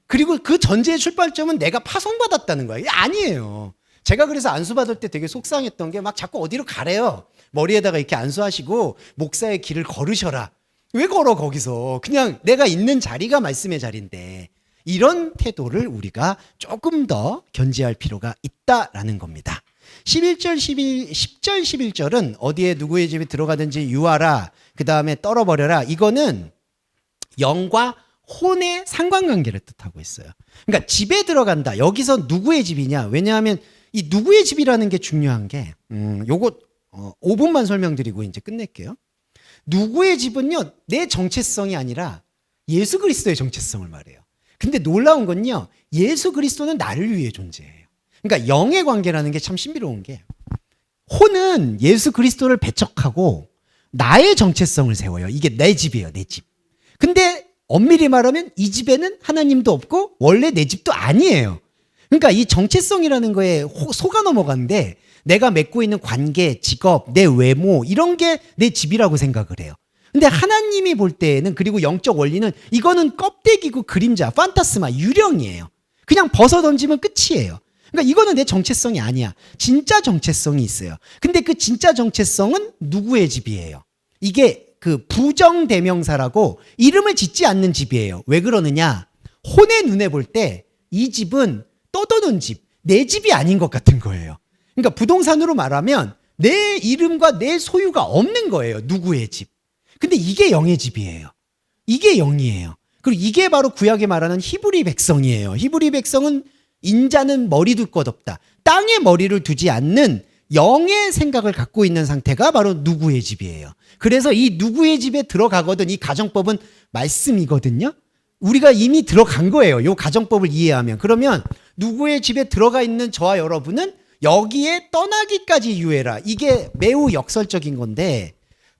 A: 그리고 그 전제의 출발점은 내가 파송받았다는 거야. 이게 아니에요. 제가 그래서 안수받을 때 되게 속상했던 게 막 자꾸 어디로 가래요. 머리에다가 이렇게 안수하시고 목사의 길을 걸으셔라. 왜 걸어 거기서. 그냥 내가 있는 자리가 말씀의 자리인데. 이런 태도를 우리가 조금 더 견지할 필요가 있다라는 겁니다. 10절 11절은 어디에 누구의 집에 들어가든지 유하라, 그 다음에 떨어버려라. 이거는 영과 혼의 상관관계를 뜻하고 있어요. 그러니까 집에 들어간다. 여기서 누구의 집이냐. 왜냐하면 이 누구의 집이라는 게 중요한 게 요거 5분만 설명드리고 이제 끝낼게요. 누구의 집은요, 내 정체성이 아니라 예수 그리스도의 정체성을 말해요. 근데 놀라운 건요, 예수 그리스도는 나를 위해 존재해요. 그러니까 영의 관계라는 게 참 신비로운 게, 혼은 예수 그리스도를 배척하고 나의 정체성을 세워요. 이게 내 집이에요, 내 집. 근데 엄밀히 말하면 이 집에는 하나님도 없고 원래 내 집도 아니에요. 그러니까 이 정체성이라는 거에 속아 넘어가는데, 내가 맺고 있는 관계, 직업, 내 외모 이런 게 내 집이라고 생각을 해요. 근데 하나님이 볼 때에는, 그리고 영적 원리는 이거는 껍데기고 그림자, 판타스마, 유령이에요. 그냥 벗어 던지면 끝이에요. 그러니까 이거는 내 정체성이 아니야. 진짜 정체성이 있어요. 근데 그 진짜 정체성은 누구의 집이에요? 이게 그 부정대명사라고 이름을 짓지 않는 집이에요. 왜 그러느냐? 혼의 눈에 볼 때 이 집은 떠도는 집, 내 집이 아닌 것 같은 거예요. 그러니까 부동산으로 말하면 내 이름과 내 소유가 없는 거예요. 누구의 집. 근데 이게 영의 집이에요. 이게 영이에요. 그리고 이게 바로 구약에 말하는 히브리 백성이에요. 히브리 백성은 인자는 머리 둘 것 없다. 땅에 머리를 두지 않는 영의 생각을 갖고 있는 상태가 바로 누구의 집이에요. 그래서 이 누구의 집에 들어가거든, 이 가정법은 말씀이거든요. 우리가 이미 들어간 거예요. 이 가정법을 이해하면. 그러면 누구의 집에 들어가 있는 저와 여러분은 여기에 떠나기까지 유예라. 이게 매우 역설적인 건데,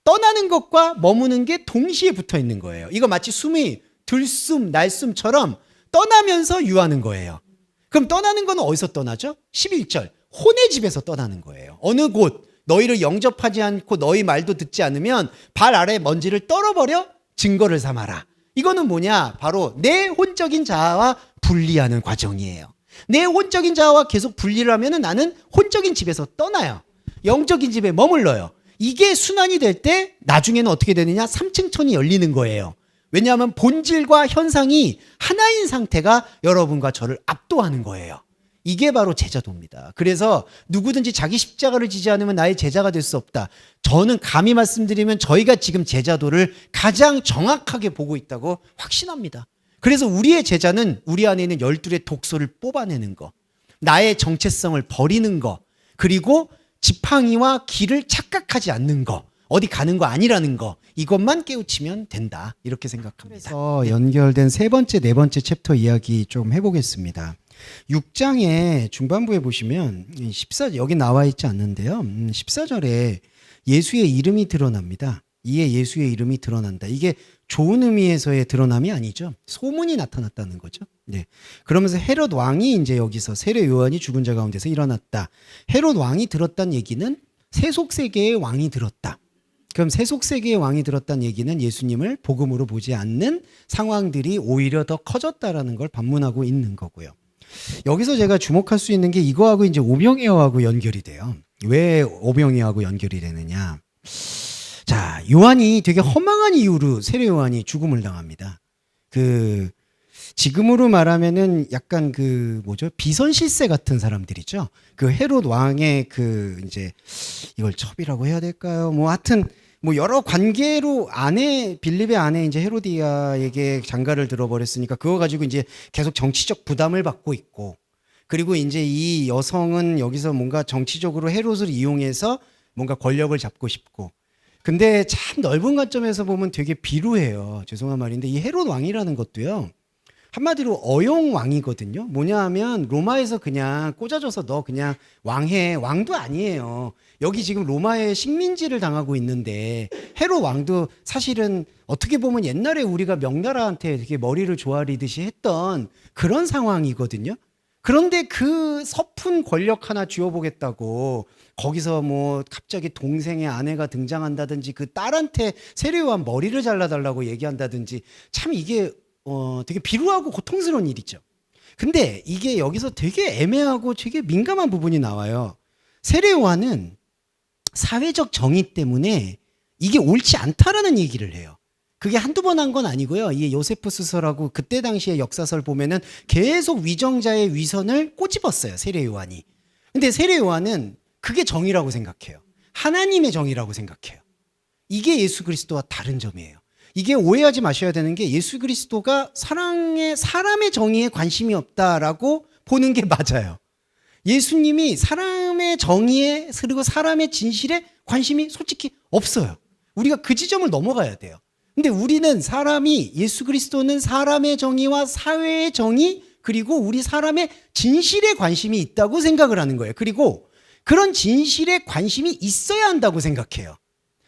A: 떠나는 것과 머무는 게 동시에 붙어 있는 거예요. 이거 마치 숨이 들숨, 날숨처럼 떠나면서 유하는 거예요. 그럼 떠나는 건 어디서 떠나죠? 11절. 혼의 집에서 떠나는 거예요. 어느 곳 너희를 영접하지 않고 너희 말도 듣지 않으면 발 아래 먼지를 떨어버려 증거를 삼아라. 이거는 뭐냐? 바로 내 혼적인 자아와 분리하는 과정이에요. 내 혼적인 자아와 계속 분리를 하면 나는 혼적인 집에서 떠나요. 영적인 집에 머물러요. 이게 순환이 될 때 나중에는 어떻게 되느냐? 3층 천이 열리는 거예요. 왜냐하면 본질과 현상이 하나인 상태가 여러분과 저를 압도하는 거예요. 이게 바로 제자도입니다. 그래서 누구든지 자기 십자가를 지지 않으면 나의 제자가 될 수 없다. 저는 감히 말씀드리면 저희가 지금 제자도를 가장 정확하게 보고 있다고 확신합니다. 그래서 우리의 제자는 우리 안에 있는 12의 독소를 뽑아내는 거, 나의 정체성을 버리는 거, 그리고 지팡이와 길을 착각하지 않는 거, 어디 가는 거 아니라는 거, 이것만 깨우치면 된다. 이렇게 생각합니다. 그래서 연결된 세 번째, 네 번째 챕터 이야기 좀 해보겠습니다. 6장의 중반부에 보시면 여기 나와 있지 않는데요. 14절에 예수의 이름이 드러납니다. 이에 예수의 이름이 드러난다. 이게 좋은 의미에서의 드러남이 아니죠. 소문이 나타났다는 거죠. 네. 그러면서 헤롯 왕이 이제 여기서 세례 요한이 죽은 자 가운데서 일어났다. 헤롯 왕이 들었다는 얘기는 세속세계의 왕이 들었다. 그럼 세속세계의 왕이 들었다는 얘기는 예수님을 복음으로 보지 않는 상황들이 오히려 더 커졌다라는 걸 반문하고 있는 거고요. 여기서 제가 주목할 수 있는 게 이거하고 이제 오병이어하고 연결이 돼요. 왜 오병이어하고 연결이 되느냐? 자, 요한이 되게 허망한 이유로 세례 요한이 죽음을 당합니다. 지금으로 말하면은 약간 비선실세 같은 사람들이죠. 헤롯 왕의 이제 이걸 첩이라고 해야 될까요? 하여튼 여러 관계로 빌립의 아내 이제 헤로디아에게 장가를 들어버렸으니까 그거 가지고 이제 계속 정치적 부담을 받고 있고, 그리고 이제 이 여성은 여기서 뭔가 정치적으로 헤롯을 이용해서 뭔가 권력을 잡고 싶고. 근데 참 넓은 관점에서 보면 되게 비루해요. 죄송한 말인데 이 헤롯 왕이라는 것도요. 한마디로 어용 왕이거든요. 뭐냐 하면 로마에서 그냥 꽂아줘서 너 그냥 왕해. 왕도 아니에요. 여기 지금 로마의 식민지를 당하고 있는데 헤롯 왕도 사실은 어떻게 보면 옛날에 우리가 명나라한테 되게 머리를 조아리듯이 했던 그런 상황이거든요. 그런데 그 서푼 권력 하나 쥐어보겠다고 거기서 뭐 갑자기 동생의 아내가 등장한다든지 그 딸한테 세례요한 머리를 잘라달라고 얘기한다든지 참 이게 되게 비루하고 고통스러운 일이죠. 근데 이게 여기서 되게 애매하고 되게 민감한 부분이 나와요. 세례요한은 사회적 정의 때문에 이게 옳지 않다라는 얘기를 해요. 그게 한두 번 한 건 아니고요. 이게 요세푸스서라고 그때 당시의 역사서를 보면은 계속 위정자의 위선을 꼬집었어요. 세례요한이. 근데 세례요한은 그게 정의라고 생각해요. 하나님의 정의라고 생각해요. 이게 예수 그리스도와 다른 점이에요. 이게 오해하지 마셔야 되는 게 예수 그리스도가 사람의 정의에 관심이 없다라고 보는 게 맞아요. 예수님이 사람의 정의에 그리고 사람의 진실에 관심이 솔직히 없어요. 우리가 그 지점을 넘어가야 돼요. 근데 우리는 예수 그리스도는 사람의 정의와 사회의 정의 그리고 우리 사람의 진실에 관심이 있다고 생각을 하는 거예요. 그리고 그런 진실에 관심이 있어야 한다고 생각해요.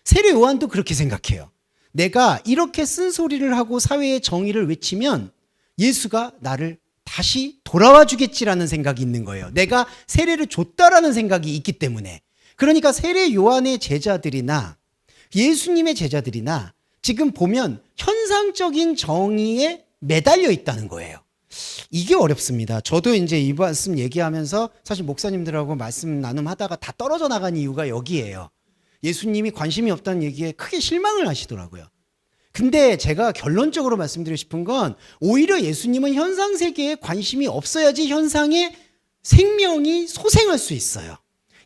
A: 세례 요한도 그렇게 생각해요. 내가 이렇게 쓴소리를 하고 사회의 정의를 외치면 예수가 나를 다시 돌아와 주겠지라는 생각이 있는 거예요. 내가 세례를 줬다라는 생각이 있기 때문에. 그러니까 세례 요한의 제자들이나 예수님의 제자들이나 지금 보면 현상적인 정의에 매달려 있다는 거예요. 이게 어렵습니다. 저도 이제 이 말씀 얘기하면서 사실 목사님들하고 말씀 나눔하다가 다 떨어져 나간 이유가 여기예요. 예수님이 관심이 없다는 얘기에 크게 실망을 하시더라고요. 근데 제가 결론적으로 말씀드리고 싶은 건 오히려 예수님은 현상 세계에 관심이 없어야지 현상의 생명이 소생할 수 있어요.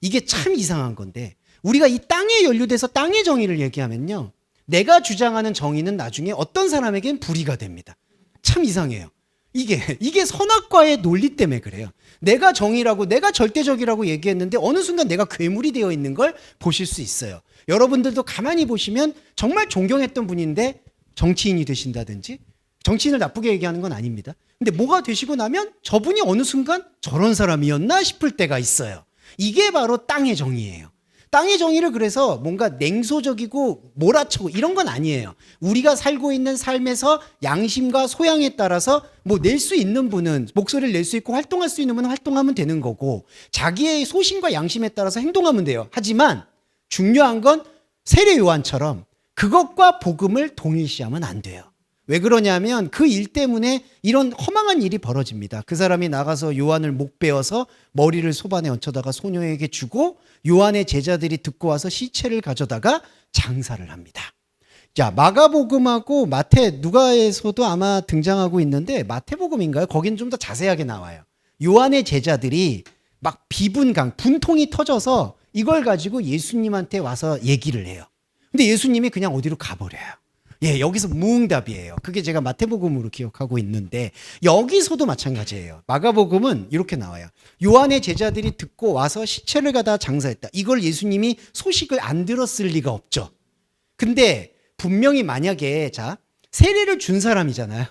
A: 이게 참 이상한 건데 우리가 이 땅에 연루돼서 땅의 정의를 얘기하면요. 내가 주장하는 정의는 나중에 어떤 사람에겐 불의가 됩니다. 참 이상해요. 이게 선악과의 논리 때문에 그래요. 내가 정의라고 내가 절대적이라고 얘기했는데 어느 순간 내가 괴물이 되어 있는 걸 보실 수 있어요. 여러분들도 가만히 보시면 정말 존경했던 분인데 정치인이 되신다든지 정치인을 나쁘게 얘기하는 건 아닙니다. 근데 뭐가 되시고 나면 저분이 어느 순간 저런 사람이었나 싶을 때가 있어요. 이게 바로 땅의 정의예요. 땅의 정의를 그래서 뭔가 냉소적이고 몰아치고 이런 건 아니에요. 우리가 살고 있는 삶에서 양심과 소양에 따라서 뭐 낼 수 있는 분은 목소리를 낼 수 있고 활동할 수 있는 분은 활동하면 되는 거고 자기의 소신과 양심에 따라서 행동하면 돼요. 하지만 중요한 건 세례 요한처럼 그것과 복음을 동일시하면 안 돼요. 왜 그러냐면 그 일 때문에 이런 허망한 일이 벌어집니다. 그 사람이 나가서 요한을 목 베어서 머리를 소반에 얹혀다가 소녀에게 주고 요한의 제자들이 듣고 와서 시체를 가져다가 장사를 합니다. 자, 마가복음하고 누가에서도 아마 등장하고 있는데 마태복음인가요? 거긴 좀 더 자세하게 나와요. 요한의 제자들이 막 분통이 터져서 이걸 가지고 예수님한테 와서 얘기를 해요. 근데 예수님이 그냥 어디로 가버려요. 예, 여기서 무응답이에요. 그게 제가 마태복음으로 기억하고 있는데 여기서도 마찬가지예요. 마가복음은 이렇게 나와요. 요한의 제자들이 듣고 와서 시체를 가다 장사했다. 이걸 예수님이 소식을 안 들었을 리가 없죠. 근데 분명히 만약에 세례를 준 사람이잖아요.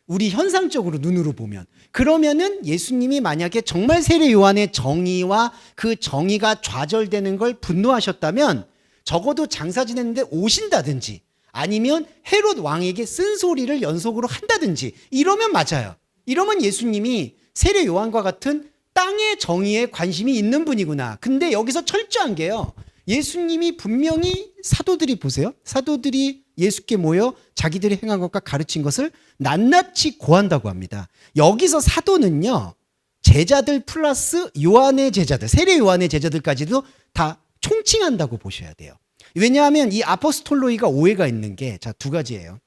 A: 우리 현상적으로 눈으로 보면. 그러면은 예수님이 만약에 정말 세례 요한의 정의와 그 정의가 좌절되는 걸 분노하셨다면 적어도 장사 지냈는데 오신다든지 아니면 헤롯 왕에게 쓴소리를 연속으로 한다든지 이러면 맞아요. 이러면 예수님이 세례 요한과 같은 땅의 정의에 관심이 있는 분이구나. 근데 여기서 철저한 게요. 예수님이 분명히 사도들이 보세요. 사도들이 예수께 모여 자기들이 행한 것과 가르친 것을 낱낱이 고한다고 합니다. 여기서 사도는요. 제자들 플러스 요한의 제자들, 세례 요한의 제자들까지도 다 총칭한다고 보셔야 돼요. 왜냐하면 이 아포스톨로이가 오해가 있는 게 두 가지예요.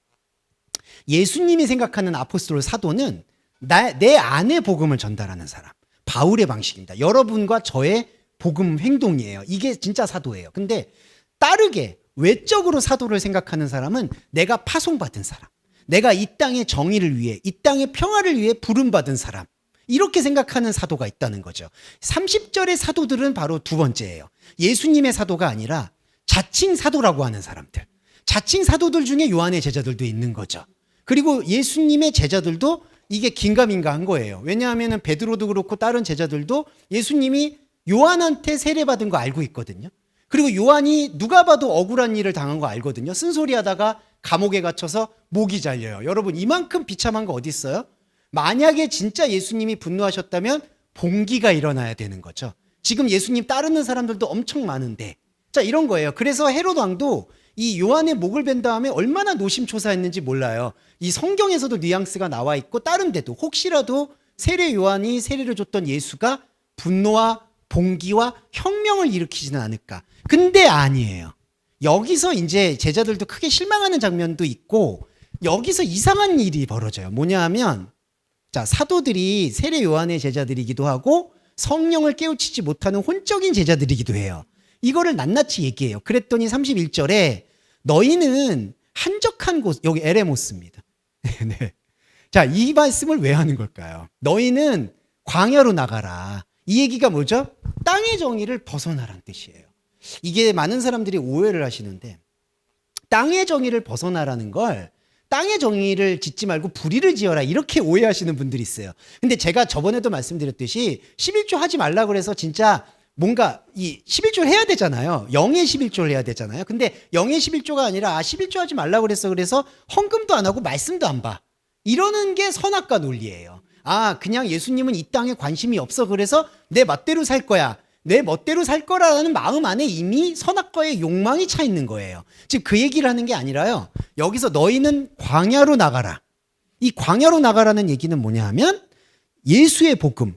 A: 예수님이 생각하는 아포스톨 사도는 내 안의 복음을 전달하는 사람. 바울의 방식입니다. 여러분과 저의 복음 행동이에요. 이게 진짜 사도예요. 근데 다르게 외적으로 사도를 생각하는 사람은 내가 파송받은 사람. 내가 이 땅의 정의를 위해 이 땅의 평화를 위해 부름받은 사람. 이렇게 생각하는 사도가 있다는 거죠. 30절의 사도들은 바로 두 번째예요. 예수님의 사도가 아니라 자칭 사도라고 하는 사람들. 자칭 사도들 중에 요한의 제자들도 있는 거죠. 그리고 예수님의 제자들도 이게 긴가민가한 거예요. 왜냐하면 베드로도 그렇고 다른 제자들도 예수님이 요한한테 세례받은 거 알고 있거든요. 그리고 요한이 누가 봐도 억울한 일을 당한 거 알거든요. 쓴소리하다가 감옥에 갇혀서 목이 잘려요. 여러분 이만큼 비참한 거 어디 있어요? 만약에 진짜 예수님이 분노하셨다면 봉기가 일어나야 되는 거죠. 지금 예수님 따르는 사람들도 엄청 많은데, 자 이런 거예요. 그래서 헤롯 왕도 이 요한의 목을 벤 다음에 얼마나 노심초사했는지 몰라요. 이 성경에서도 뉘앙스가 나와 있고 다른 데도 혹시라도 세례 요한이 세례를 줬던 예수가 분노와 봉기와 혁명을 일으키지는 않을까. 근데 아니에요. 여기서 이제 제자들도 크게 실망하는 장면도 있고 여기서 이상한 일이 벌어져요. 뭐냐 하면 자, 사도들이 세례 요한의 제자들이기도 하고 성령을 깨우치지 못하는 혼적인 제자들이기도 해요. 이거를 낱낱이 얘기해요. 그랬더니 31절에 너희는 한적한 곳, 여기 에레모스입니다. 네. 자, 이 말씀을 왜 하는 걸까요? 너희는 광야로 나가라. 이 얘기가 뭐죠? 땅의 정의를 벗어나란 뜻이에요. 이게 많은 사람들이 오해를 하시는데 땅의 정의를 벗어나라는 걸 땅의 정의를 짓지 말고 불의를 지어라 이렇게 오해하시는 분들이 있어요. 근데 제가 저번에도 말씀드렸듯이 11조 하지 말라 그래서 진짜 뭔가 이 11조를 해야 되잖아요. 영의 11조를 해야 되잖아요. 근데 영의 11조가 아니라 11조 하지 말라 그래서 헌금도 안 하고 말씀도 안 봐. 이러는 게 선악과 논리예요. 아, 그냥 예수님은 이 땅에 관심이 없어 그래서 내 멋대로 살 거야. 내 멋대로 살 거라는 마음 안에 이미 선악과의 욕망이 차 있는 거예요. 즉 그 얘기를 하는 게 아니라요. 여기서 너희는 광야로 나가라. 이 광야로 나가라는 얘기는 뭐냐 하면 예수의 복음,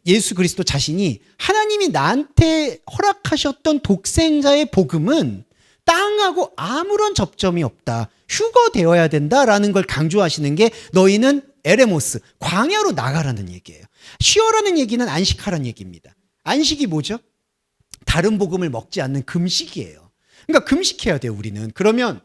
A: 예수 그리스도 자신이 하나님이 나한테 허락하셨던 독생자의 복음은 땅하고 아무런 접점이 없다. 휴거되어야 된다라는 걸 강조하시는 게 너희는 에레모스, 광야로 나가라는 얘기예요. 쉬어라는 얘기는 안식하라는 얘기입니다. 안식이 뭐죠? 다른 복음을 먹지 않는 금식이에요. 그러니까 금식해야 돼요, 우리는. 그러면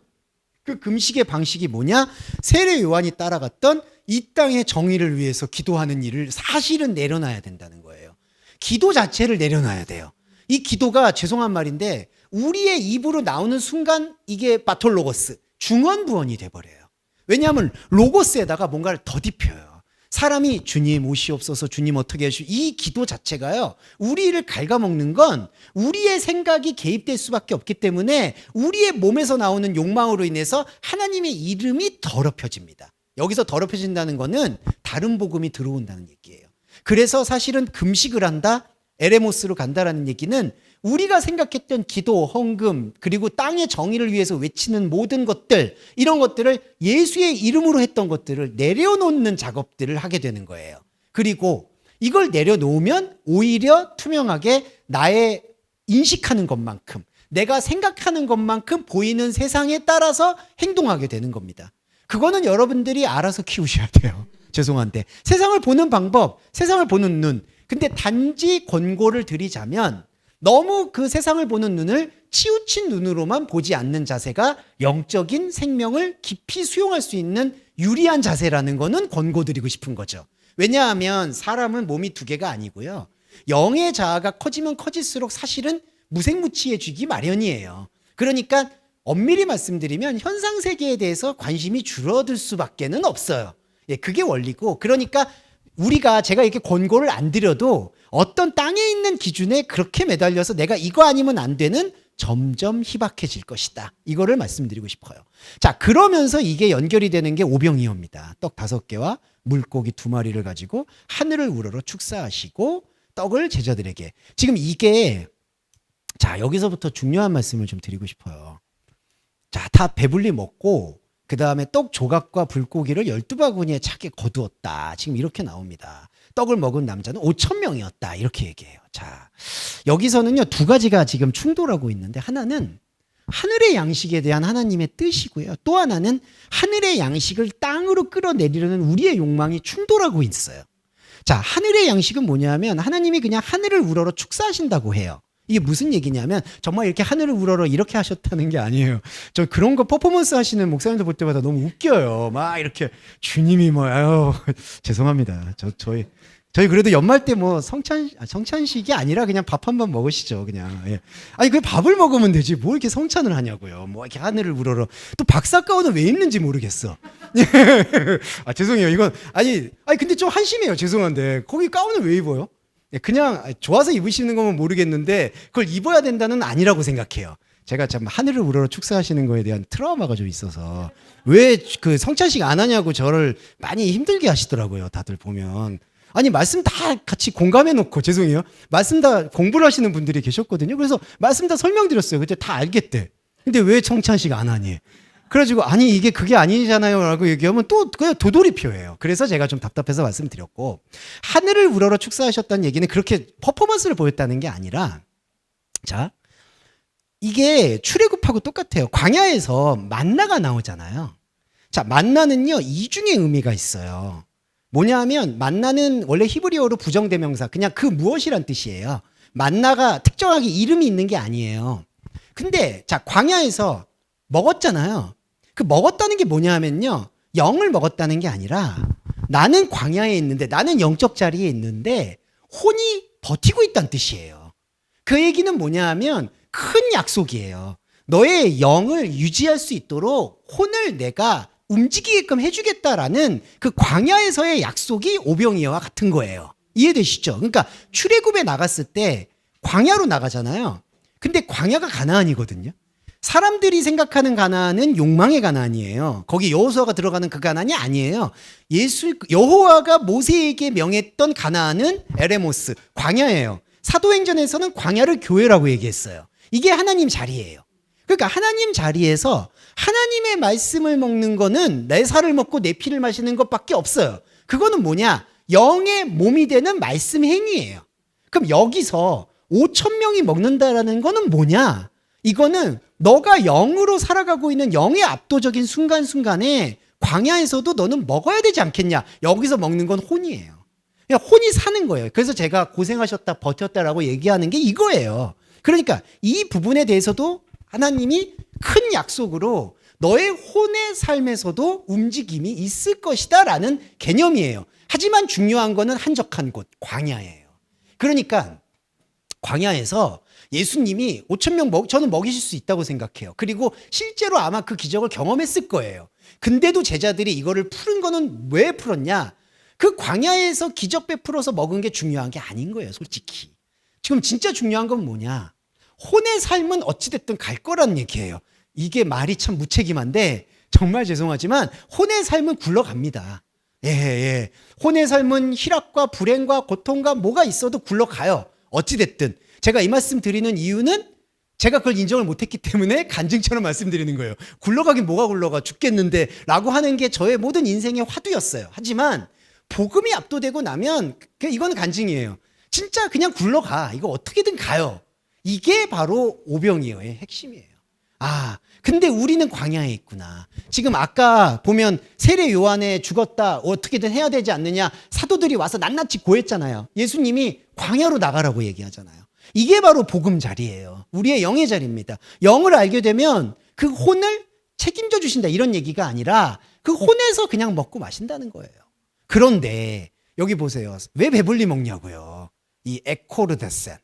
A: 그 금식의 방식이 뭐냐? 세례 요한이 따라갔던 이 땅의 정의를 위해서 기도하는 일을 사실은 내려놔야 된다는 거예요. 기도 자체를 내려놔야 돼요. 이 기도가 죄송한 말인데 우리의 입으로 나오는 순간 이게 바톨로고스, 중언부언이 돼버려요. 왜냐하면 로고스에다가 뭔가를 덧입혀요. 사람이 주님 오시옵소서, 주님 어떻게 하시오, 이 기도 자체가요 우리를 갉아먹는 건 우리의 생각이 개입될 수밖에 없기 때문에 우리의 몸에서 나오는 욕망으로 인해서 하나님의 이름이 더럽혀집니다. 여기서 더럽혀진다는 거는 다른 복음이 들어온다는 얘기예요. 그래서 사실은 금식을 한다, 에레모스로 간다라는 얘기는 우리가 생각했던 기도, 헌금, 그리고 땅의 정의를 위해서 외치는 모든 것들, 이런 것들을 예수의 이름으로 했던 것들을 내려놓는 작업들을 하게 되는 거예요. 그리고 이걸 내려놓으면 오히려 투명하게 나의 인식하는 것만큼, 내가 생각하는 것만큼 보이는 세상에 따라서 행동하게 되는 겁니다. 그거는 여러분들이 알아서 키우셔야 돼요. 죄송한데. 세상을 보는 방법, 세상을 보는 눈. 근데 단지 권고를 드리자면 너무 그 세상을 보는 눈을 치우친 눈으로만 보지 않는 자세가 영적인 생명을 깊이 수용할 수 있는 유리한 자세라는 거는 권고드리고 싶은 거죠. 왜냐하면 사람은 몸이 두 개가 아니고요. 영의 자아가 커지면 커질수록 사실은 무색무취해지기 마련이에요. 그러니까 엄밀히 말씀드리면 현상세계에 대해서 관심이 줄어들 수밖에는 없어요. 예, 그게 원리고, 그러니까 우리가 제가 이렇게 권고를 안 드려도 어떤 땅에 있는 기준에 그렇게 매달려서 내가 이거 아니면 안 되는 점점 희박해질 것이다. 이거를 말씀드리고 싶어요. 자, 그러면서 이게 연결이 되는 게 오병이어입니다. 떡 5개와 물고기 2마리를 가지고 하늘을 우러러 축사하시고 떡을 제자들에게. 지금 이게, 자, 여기서부터 중요한 말씀을 좀 드리고 싶어요. 자, 다 배불리 먹고 그 다음에 떡 조각과 불고기를 12바구니에 차게 거두었다. 지금 이렇게 나옵니다. 떡을 먹은 남자는 5,000명이었다. 이렇게 얘기해요. 자, 여기서는요, 두 가지가 지금 충돌하고 있는데, 하나는 하늘의 양식에 대한 하나님의 뜻이고요. 또 하나는 하늘의 양식을 땅으로 끌어내리려는 우리의 욕망이 충돌하고 있어요. 자, 하늘의 양식은 뭐냐면 하나님이 그냥 하늘을 우러러 축사하신다고 해요. 이게 무슨 얘기냐면 정말 이렇게 하늘을 우러러 이렇게 하셨다는 게 아니에요. 저 그런 거 퍼포먼스 하시는 목사님들 볼 때마다 너무 웃겨요. 막 이렇게 주님이 뭐, 아유, 죄송합니다. 저희 저희 그래도 연말 때 뭐 성찬식이 아니라 그냥 밥 한 번 먹으시죠, 그냥. 예. 아니, 그 밥을 먹으면 되지. 뭐 이렇게 성찬을 하냐고요. 뭐 이렇게 하늘을 우러러. 또 박사 가운은 왜 입는지 모르겠어. 죄송해요. 이건, 아니, 근데 좀 한심해요. 죄송한데. 거기 가운을 왜 입어요? 그냥 좋아서 입으시는 거면 모르겠는데, 그걸 입어야 된다는 아니라고 생각해요. 제가 참 하늘을 우러러 축사하시는 거에 대한 트라우마가 좀 있어서. 왜 그 성찬식 안 하냐고 저를 많이 힘들게 하시더라고요. 다들 보면. 아니, 말씀 다 같이 공감해 놓고, 죄송해요. 말씀 다 공부를 하시는 분들이 계셨거든요. 그래서 말씀 다 설명드렸어요. 그때 다 알겠대. 근데 왜 성찬식 안 하니? 그래가지고, 아니, 이게 그게 아니잖아요. 라고 얘기하면 또 그냥 도돌이표예요. 그래서 제가 좀 답답해서 말씀드렸고, 하늘을 우러러 축사하셨다는 얘기는 그렇게 퍼포먼스를 보였다는 게 아니라, 자, 이게 출애굽하고 똑같아요. 광야에서 만나가 나오잖아요. 자, 만나는요, 이중의 의미가 있어요. 뭐냐면 만나는 원래 히브리어로 부정대명사, 그냥 그 무엇이란 뜻이에요. 만나가 특정하게 이름이 있는 게 아니에요. 근데 자, 광야에서 먹었잖아요. 그 먹었다는 게 뭐냐면요, 영을 먹었다는 게 아니라 나는 광야에 있는데, 나는 영적 자리에 있는데 혼이 버티고 있다는 뜻이에요. 그 얘기는 뭐냐면 큰 약속이에요. 너의 영을 유지할 수 있도록 혼을 내가 움직이게끔 해주겠다라는 그 광야에서의 약속이 오병이어와 같은 거예요. 이해되시죠? 그러니까 출애굽에 나갔을 때 광야로 나가잖아요. 근데 광야가 가나안이거든요. 사람들이 생각하는 가나안은 욕망의 가나안이에요. 거기 여호수아가 들어가는 그 가나안이 아니에요. 여호와가 모세에게 명했던 가나안은 에레모스, 광야예요. 사도행전에서는 광야를 교회라고 얘기했어요. 이게 하나님 자리예요. 그러니까 하나님 자리에서 하나님의 말씀을 먹는 거는 내 살을 먹고 내 피를 마시는 것밖에 없어요. 그거는 뭐냐? 영의 몸이 되는 말씀 행위예요. 그럼 여기서 5천 명이 먹는다라는 거는 뭐냐? 이거는 너가 영으로 살아가고 있는 영의 압도적인 순간순간에 광야에서도 너는 먹어야 되지 않겠냐? 여기서 먹는 건 혼이에요. 그냥 혼이 사는 거예요. 그래서 제가 고생하셨다 버텼다라고 얘기하는 게 이거예요. 그러니까 이 부분에 대해서도 하나님이 큰 약속으로 너의 혼의 삶에서도 움직임이 있을 것이다 라는 개념이에요. 하지만 중요한 거는 한적한 곳, 광야예요. 그러니까 광야에서 예수님이 5천 명 저는 먹이실 수 있다고 생각해요. 그리고 실제로 아마 그 기적을 경험했을 거예요. 근데도 제자들이 이거를 푸른 거는 왜 풀었냐? 그 광야에서 기적 베풀어서 먹은 게 중요한 게 아닌 거예요, 솔직히. 지금 진짜 중요한 건 뭐냐? 혼의 삶은 어찌됐든 갈 거라는 얘기예요. 이게 말이 참 무책임한데 정말 죄송하지만 혼의 삶은 굴러갑니다. 예. 혼의 삶은 희락과 불행과 고통과 뭐가 있어도 굴러가요. 어찌됐든. 제가 이 말씀 드리는 이유는 제가 그걸 인정을 못했기 때문에 간증처럼 말씀드리는 거예요. 굴러가긴 뭐가 굴러가, 죽겠는데 라고 하는 게 저의 모든 인생의 화두였어요. 하지만 복음이 압도되고 나면 이거는 간증이에요. 진짜 그냥 굴러가. 이거 어떻게든 가요. 이게 바로 오병이어의 핵심이에요. 아, 근데 우리는 광야에 있구나. 지금 아까 보면 세례 요한에 죽었다, 어떻게든 해야 되지 않느냐, 사도들이 와서 낱낱이 고했잖아요. 예수님이 광야로 나가라고 얘기하잖아요. 이게 바로 복음 자리예요. 우리의 영의 자리입니다. 영을 알게 되면 그 혼을 책임져 주신다, 이런 얘기가 아니라 그 혼에서 그냥 먹고 마신다는 거예요. 그런데 여기 보세요. 왜 배불리 먹냐고요. 이 에코르데센.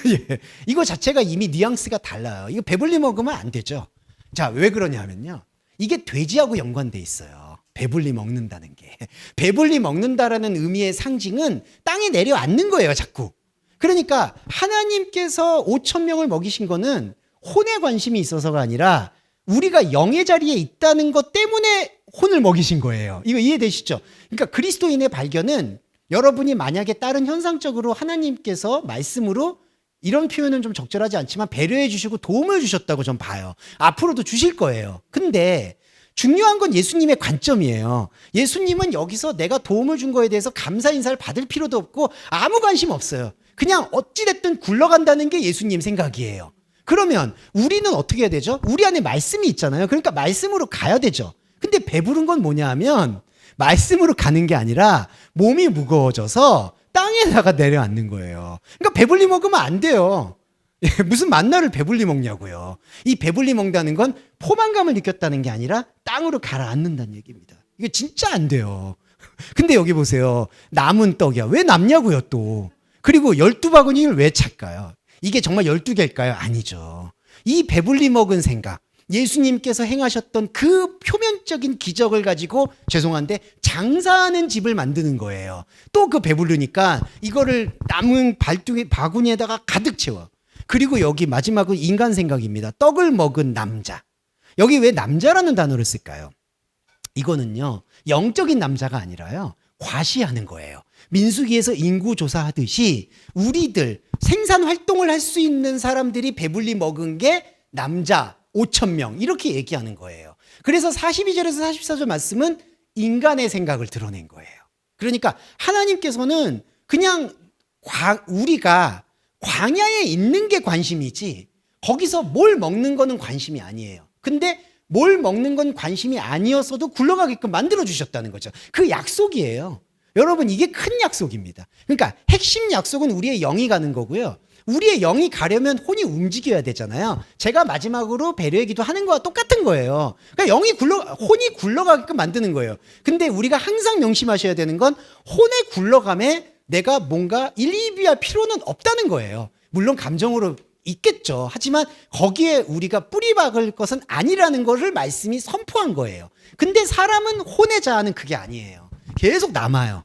A: 예, 이거 자체가 이미 뉘앙스가 달라요. 이거 배불리 먹으면 안 되죠. 자, 왜 그러냐면요, 이게 돼지하고 연관돼 있어요. 배불리 먹는다는 게. 배불리 먹는다라는 의미의 상징은 땅에 내려앉는 거예요, 자꾸. 그러니까 하나님께서 5천 명을 먹이신 거는 혼에 관심이 있어서가 아니라 우리가 영의 자리에 있다는 것 때문에 혼을 먹이신 거예요. 이거 이해되시죠? 그러니까 그리스도인의 발견은, 여러분이 만약에 다른 현상적으로 하나님께서 말씀으로, 이런 표현은 좀 적절하지 않지만 배려해 주시고 도움을 주셨다고 전 봐요. 앞으로도 주실 거예요. 근데 중요한 건 예수님의 관점이에요. 예수님은 여기서 내가 도움을 준 거에 대해서 감사 인사를 받을 필요도 없고 아무 관심 없어요. 그냥 어찌됐든 굴러간다는 게 예수님 생각이에요. 그러면 우리는 어떻게 해야 되죠? 우리 안에 말씀이 있잖아요. 그러니까 말씀으로 가야 되죠. 근데 배부른 건 뭐냐 하면 말씀으로 가는 게 아니라 몸이 무거워져서 땅에다가 내려앉는 거예요. 그러니까 배불리 먹으면 안 돼요. 무슨 만나를 배불리 먹냐고요. 이 배불리 먹는다는 건 포만감을 느꼈다는 게 아니라 땅으로 가라앉는다는 얘기입니다. 이게 진짜 안 돼요. 근데 여기 보세요. 남은 떡이야. 왜 남냐고요 또. 그리고 12바구니를 왜 찰까요? 이게 정말 12개일까요? 아니죠. 이 배불리 먹은 생각, 예수님께서 행하셨던 그 표면적인 기적을 가지고 죄송한데 장사하는 집을 만드는 거예요. 또 그 배부르니까 이거를 남은 바구니에다가 가득 채워. 그리고 여기 마지막은 인간 생각입니다. 떡을 먹은 남자. 여기 왜 남자라는 단어를 쓸까요? 이거는요, 영적인 남자가 아니라요, 과시하는 거예요. 민수기에서 인구 조사하듯이 우리들 생산 활동을 할 수 있는 사람들이 배불리 먹은 게 남자 5,000명 이렇게 얘기하는 거예요. 그래서 42절에서 44절 말씀은 인간의 생각을 드러낸 거예요. 그러니까 하나님께서는 그냥 우리가 광야에 있는 게 관심이지 거기서 뭘 먹는 거는 관심이 아니에요. 근데 뭘 먹는 건 관심이 아니었어도 굴러가게끔 만들어 주셨다는 거죠. 그 약속이에요. 여러분, 이게 큰 약속입니다. 그러니까 핵심 약속은 우리의 영이 가는 거고요. 우리의 영이 가려면 혼이 움직여야 되잖아요. 제가 마지막으로 배려의 기도 하는 거와 똑같은 거예요. 그러니까 혼이 굴러가게끔 만드는 거예요. 근데 우리가 항상 명심하셔야 되는 건 혼의 굴러감에 내가 뭔가 일희비할 필요는 없다는 거예요. 물론 감정으로 있겠죠. 하지만 거기에 우리가 뿌리 박을 것은 아니라는 것을 말씀이 선포한 거예요. 근데 사람은 혼의 자아는 그게 아니에요. 계속 남아요.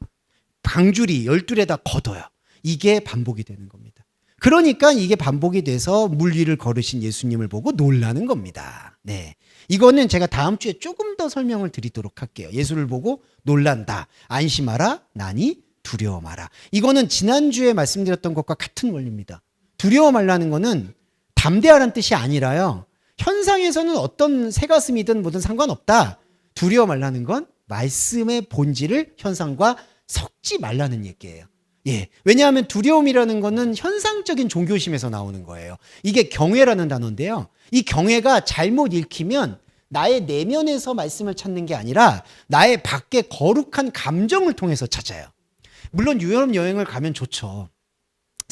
A: 방줄이 12에다 걷어요. 이게 반복이 되는 겁니다. 그러니까 이게 반복이 돼서 물 위를 걸으신 예수님을 보고 놀라는 겁니다. 네. 이거는 제가 다음 주에 조금 더 설명을 드리도록 할게요. 예수를 보고 놀란다. 안심하라. 나니 두려워 마라. 이거는 지난주에 말씀드렸던 것과 같은 원리입니다. 두려워 말라는 거는 담대하라는 뜻이 아니라요, 현상에서는 어떤 새가슴이든 뭐든 상관없다. 두려워 말라는 건 말씀의 본질을 현상과 섞지 말라는 얘기예요. 예. 왜냐하면 두려움이라는 거는 현상적인 종교심에서 나오는 거예요. 이게 경외라는 단어인데요. 이 경외가 잘못 읽히면 나의 내면에서 말씀을 찾는 게 아니라 나의 밖에 거룩한 감정을 통해서 찾아요. 물론 유럽 여행을 가면 좋죠.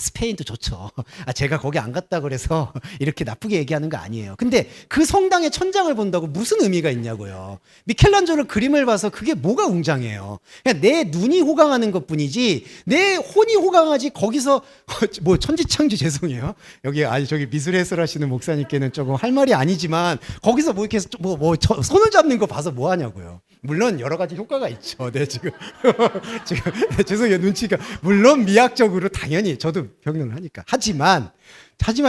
A: 스페인도 좋죠. 제가 거기 안 갔다 그래서 이렇게 나쁘게 얘기하는 거 아니에요. 근데 그 성당의 천장을 본다고 무슨 의미가 있냐고요. 미켈란젤로 그림을 봐서 그게 뭐가 웅장해요. 그냥 내 눈이 호강하는 것뿐이지 내 혼이 호강하지 거기서 뭐 천지창조 죄송해요. 여기 저기 미술 해설하시는 목사님께는 조금 할 말이 아니지만 거기서 뭐 이렇게 손을 잡는 거 봐서 뭐 하냐고요. 물론 여러 가지 효과가 있죠. 네, 지금 죄송해요. 눈치가 물론 미학적으로 당연히 저도 병론을 하니까. 하지만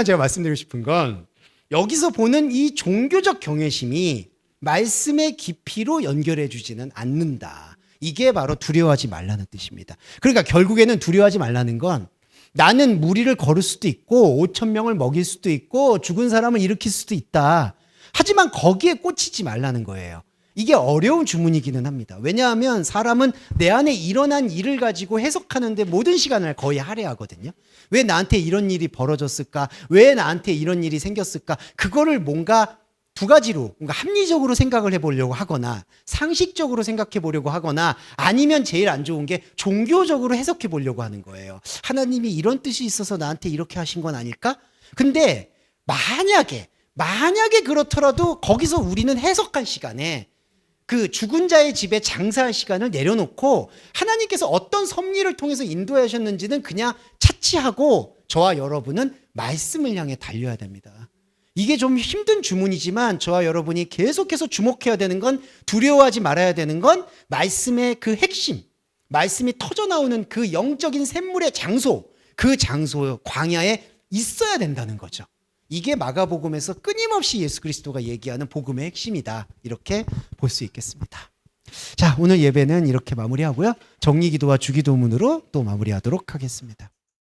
A: 제가 말씀드리고 싶은 건 여기서 보는 이 종교적 경외심이 말씀의 깊이로 연결해 주지는 않는다. 이게 바로 두려워하지 말라는 뜻입니다. 그러니까 결국에는 두려워하지 말라는 건 나는 무리를 걸을 수도 있고 5,000명을 먹일 수도 있고 죽은 사람을 일으킬 수도 있다. 하지만 거기에 꽂히지 말라는 거예요. 이게 어려운 주문이기는 합니다. 왜냐하면 사람은 내 안에 일어난 일을 가지고 해석하는데 모든 시간을 거의 할애하거든요. 왜 나한테 이런 일이 벌어졌을까? 왜 나한테 이런 일이 생겼을까? 그거를 뭔가 두 가지로 뭔가 합리적으로 생각을 해보려고 하거나 상식적으로 생각해 보려고 하거나 아니면 제일 안 좋은 게 종교적으로 해석해 보려고 하는 거예요. 하나님이 이런 뜻이 있어서 나한테 이렇게 하신 건 아닐까? 근데 만약에 그렇더라도 거기서 우리는 해석할 시간에 그 죽은 자의 집에 장사할 시간을 내려놓고 하나님께서 어떤 섭리를 통해서 인도하셨는지는 그냥 차치하고 저와 여러분은 말씀을 향해 달려야 됩니다. 이게 좀 힘든 주문이지만 저와 여러분이 계속해서 주목해야 되는 건 두려워하지 말아야 되는 건 말씀의 그 핵심, 말씀이 터져나오는 그 영적인 샘물의 장소, 그 장소 광야에 있어야 된다는 거죠. 이게 마가복음에서 끊임없이 예수 그리스도가 얘기하는 복음의 핵심이다. 이렇게 볼 수 있겠습니다. 자, 오늘 예배는 이렇게 마무리하고요. 정리기도와 주기도문으로 또 마무리하도록 하겠습니다.